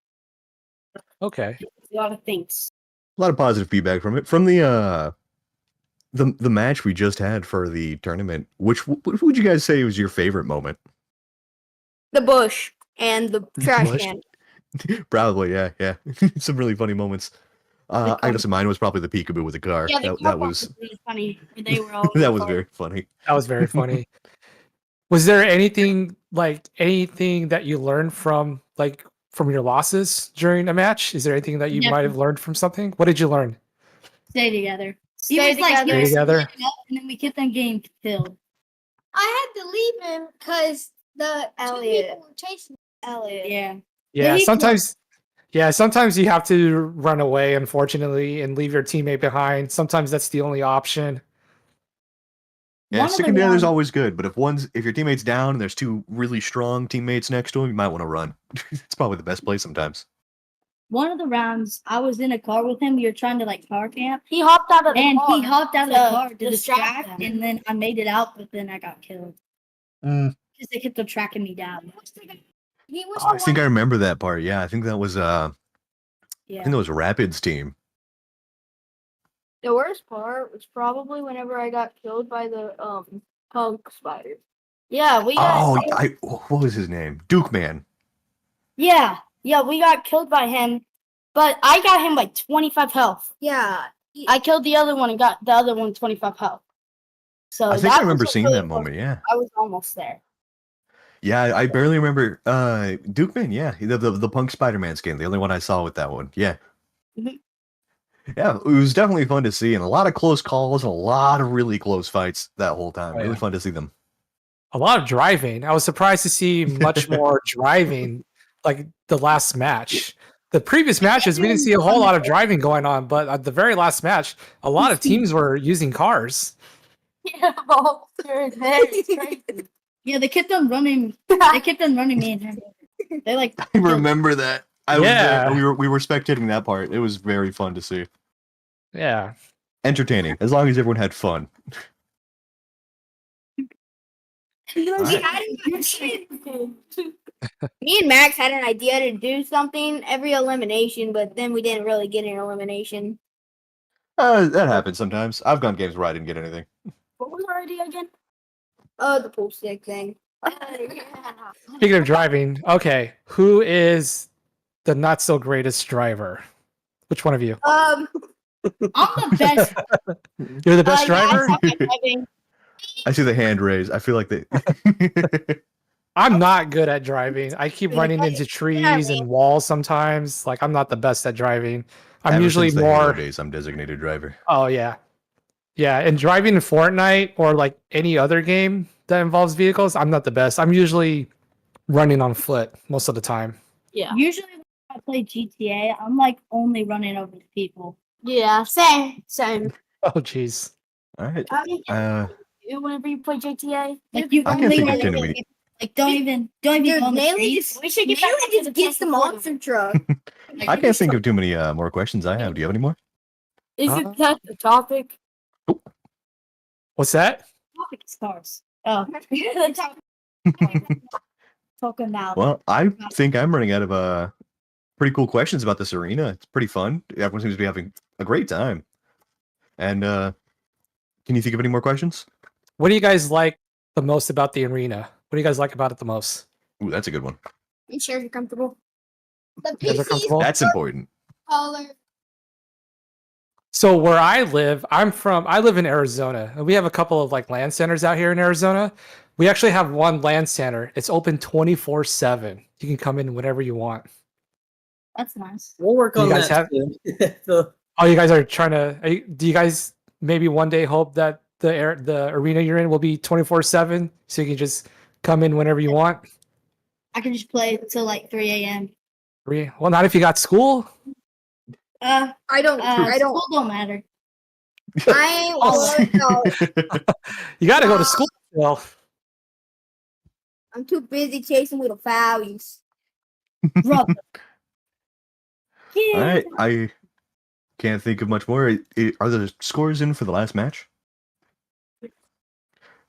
Okay. A lot of things. A lot of positive feedback from it. From the match we just had for the tournament, what would you guys say was your favorite moment? The bush and the trash bush? can. Probably, yeah. Some really funny moments. I guess mine was probably the peekaboo with the car. Yeah, the that was really funny. They were all that was very funny. That was very funny. Was there anything that you learned from your losses during a match? Is there anything that you might have learned from something? What did you learn? stay together. Stay together. Stay together. And then we kept them getting killed. I had to leave him because the Elliot. people were chasing Elliot. Yeah. Yeah, he sometimes you have to run away, unfortunately, and leave your teammate behind. Sometimes that's the only option. Yeah, One of sticking the together is rounds- always good, but if your teammate's down and there's two really strong teammates next to him, you might want to run. It's probably the best play sometimes. One of the rounds, I was in a car with him. We were trying to like car camp, He hopped out of the and car. he hopped out of the car to distract distract, them. and then I made it out, but then I got killed Mm. because they kept on tracking me down. He was Oh, I think I remember that part. Yeah, I think that was Yeah. Rapid's team. The worst part was probably whenever I got killed by the punk spider. Yeah, we got. Oh, what was his name? Duke Man. Yeah, we got killed by him, but I got him like 25 health. Yeah. I killed the other one and got the other one 25 health. So I think that I remember was seeing really that moment. Yeah. I was almost there. Yeah, I barely remember Duke Man, yeah. The Punk Spider-Man skin, the only one I saw with that one. Yeah. Mhm. Yeah, it was definitely fun to see, and a lot of close calls and a lot of really close fights that whole time. Oh, Really yeah. fun to see them. A lot of driving. I was surprised to see much more driving, like the last match. The previous matches, we didn't see a whole lot of driving going on, but at the very last match, a lot of teams were using cars. Yeah, well, it's crazy. Yeah, they kept on running. They kept on running me. And they like. I remember that. I was Yeah. there. We were spectating that part. It was very fun to see. Yeah. Entertaining, as long as everyone had fun. Me and Max had an idea to do something every elimination, but then we didn't really get an elimination. That happens sometimes. I've gone games where I didn't get anything. What was our idea again? Oh, the pool stick thing. Speaking of driving, okay, who is the not so greatest driver? Which one of you? I'm the best. You're the best Yeah, I driver? suck at driving. I see the hand raised. I feel like they. I'm not good at driving. I keep running into trees and walls sometimes. Like I'm not the best at driving. I'm Ever usually since the Halo more. days, I'm designated driver. Oh yeah, yeah. And driving in Fortnite or like any other game that involves vehicles, I'm not the best. I'm usually running on foot most of the time. Yeah. Usually when I play GTA, I'm like only running over the people. Yeah, same. Oh jeez. All right. Whenever you play GTA, like you I can't only think of run too over many. people. Like don't even go on the streets. We should get back to Mainly the just gets the monster truck. I can't think of too many more questions I have. Do you have any more? Isn't that the topic? What's that? Topic is cars. Oh, talking about. Well, I think I'm running out of pretty cool questions about this arena. It's pretty fun. Everyone seems to be having a great time. And can you think of any more questions? What do you guys like the most about the arena? What do you guys like about it the most? Ooh, that's a good one. Make sure you're comfortable. The You guys are comfortable? That's important. color. So where I live, I live in Arizona, and we have a couple of like LAN centers out here in Arizona. We actually have one LAN center. It's open 24/7. You can come in whenever you want. That's nice. We'll work You on guys that soon. So, Oh, you guys are trying to? Do you guys maybe one day hope that the arena you're in will be 24/7, so you can just come in whenever you want? I can just play till like 3 a.m. Well, not if you got school. I don't. School don't matter. I ain't worried out. You got to go to school. Well, I'm too busy chasing little foulies. Brother. All right. I can't think of much more. Are the scores in for the last match?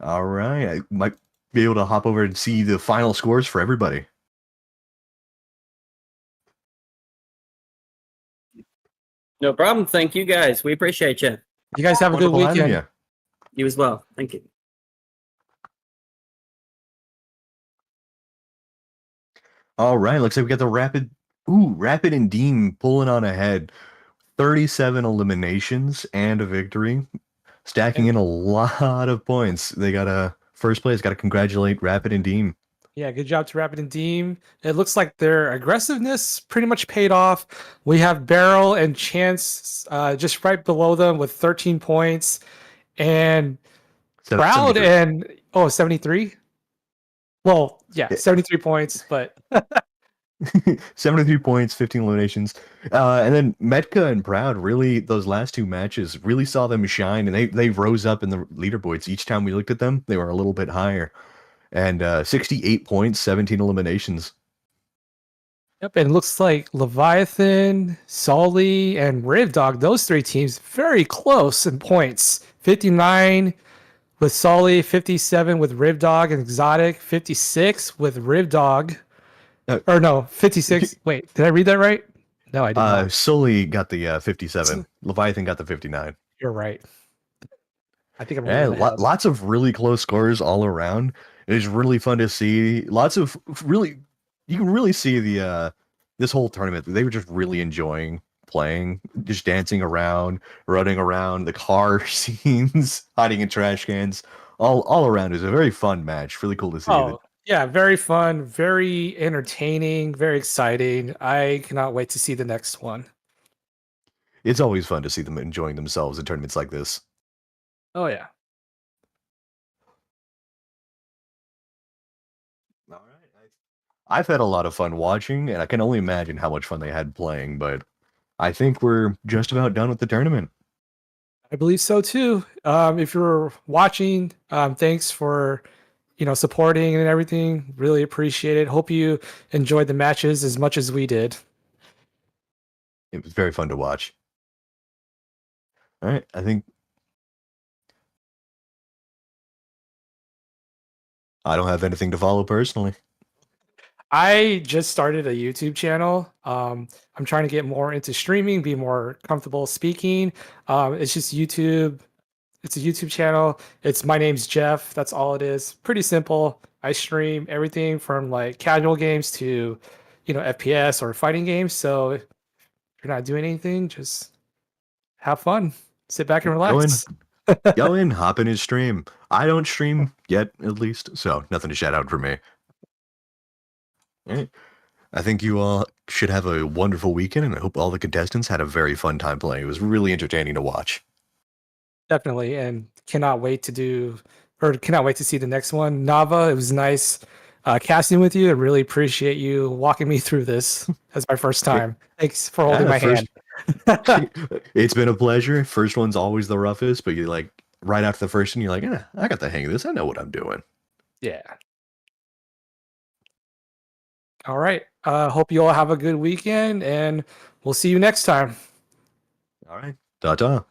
All right. I might be able to hop over and see the final scores for everybody. no problem. Thank you guys. We appreciate you. you guys have a good Wonderful having weekend. you. You as well. Thank you. All right. Looks like we got the Rapid and Deem pulling on ahead. 37 eliminations and a victory. Stacking in a lot of points. They got a first place. Got to congratulate Rapid and Deem. Yeah, good job to Rapid and Deem. It looks like their aggressiveness pretty much paid off. We have Barrel and Chance just right below them with 13 points. And Proud 73. and 73? Well, yeah, 73 points, but 73 points, 15 eliminations. And then Metka and Proud, really, those last two matches really saw them shine, and they rose up in the leaderboards. Each time we looked at them, they were a little bit higher. And 68 points, 17 eliminations. yep, and it looks like Leviathan, Solly, and Rivdog, those three teams, very close in points. 59 with Solly, 57 with Rivdog and Exotic, 56 with Rivdog. Or no, 56. Wait, did I read that right? No, I did not. Sully got the 57. Leviathan got the 59. You're right. I think I'm Yeah, running ahead. lots of really close scores all around. It's really fun to see. Lots of really, you can really see the this whole tournament. They were just really enjoying playing, just dancing around, running around, the car scenes, hiding in trash cans, all around. It was a very fun match. Really cool to see. Oh, yeah, very fun, very entertaining, very exciting. I cannot wait to see the next one. It's always fun to see them enjoying themselves in tournaments like this. Oh yeah. All right. I've had a lot of fun watching, and I can only imagine how much fun they had playing, but I think we're just about done with the tournament. I believe so too. If you're watching, thanks for supporting and everything. Really appreciate it. Hope you enjoyed the matches as much as we did. It was very fun to watch. All right, I think I don't have anything to follow personally. I just started a YouTube channel. I'm trying to get more into streaming, be more comfortable speaking. It's just YouTube. It's a YouTube channel. It's my name's Jeff. That's all it is. Pretty simple. I stream everything from like casual games to, FPS or fighting games. So if you're not doing anything, just have fun. Sit back and Go in, relax. go in, hop in his stream. I don't stream yet, at least, so nothing to shout out for me. All right. I think you all should have a wonderful weekend, and I hope all the contestants had a very fun time playing. It was really entertaining to watch. Definitely, and cannot wait to see the next one. Nava, it was nice casting with you. I really appreciate you walking me through this as my first time. Thanks for holding my hand. It's been a pleasure. First one's always the roughest, but you like right after the first one, you're like, I got the hang of this. I know what I'm doing. Yeah. All right. Hope you all have a good weekend, and we'll see you next time. All right. Ta-ta.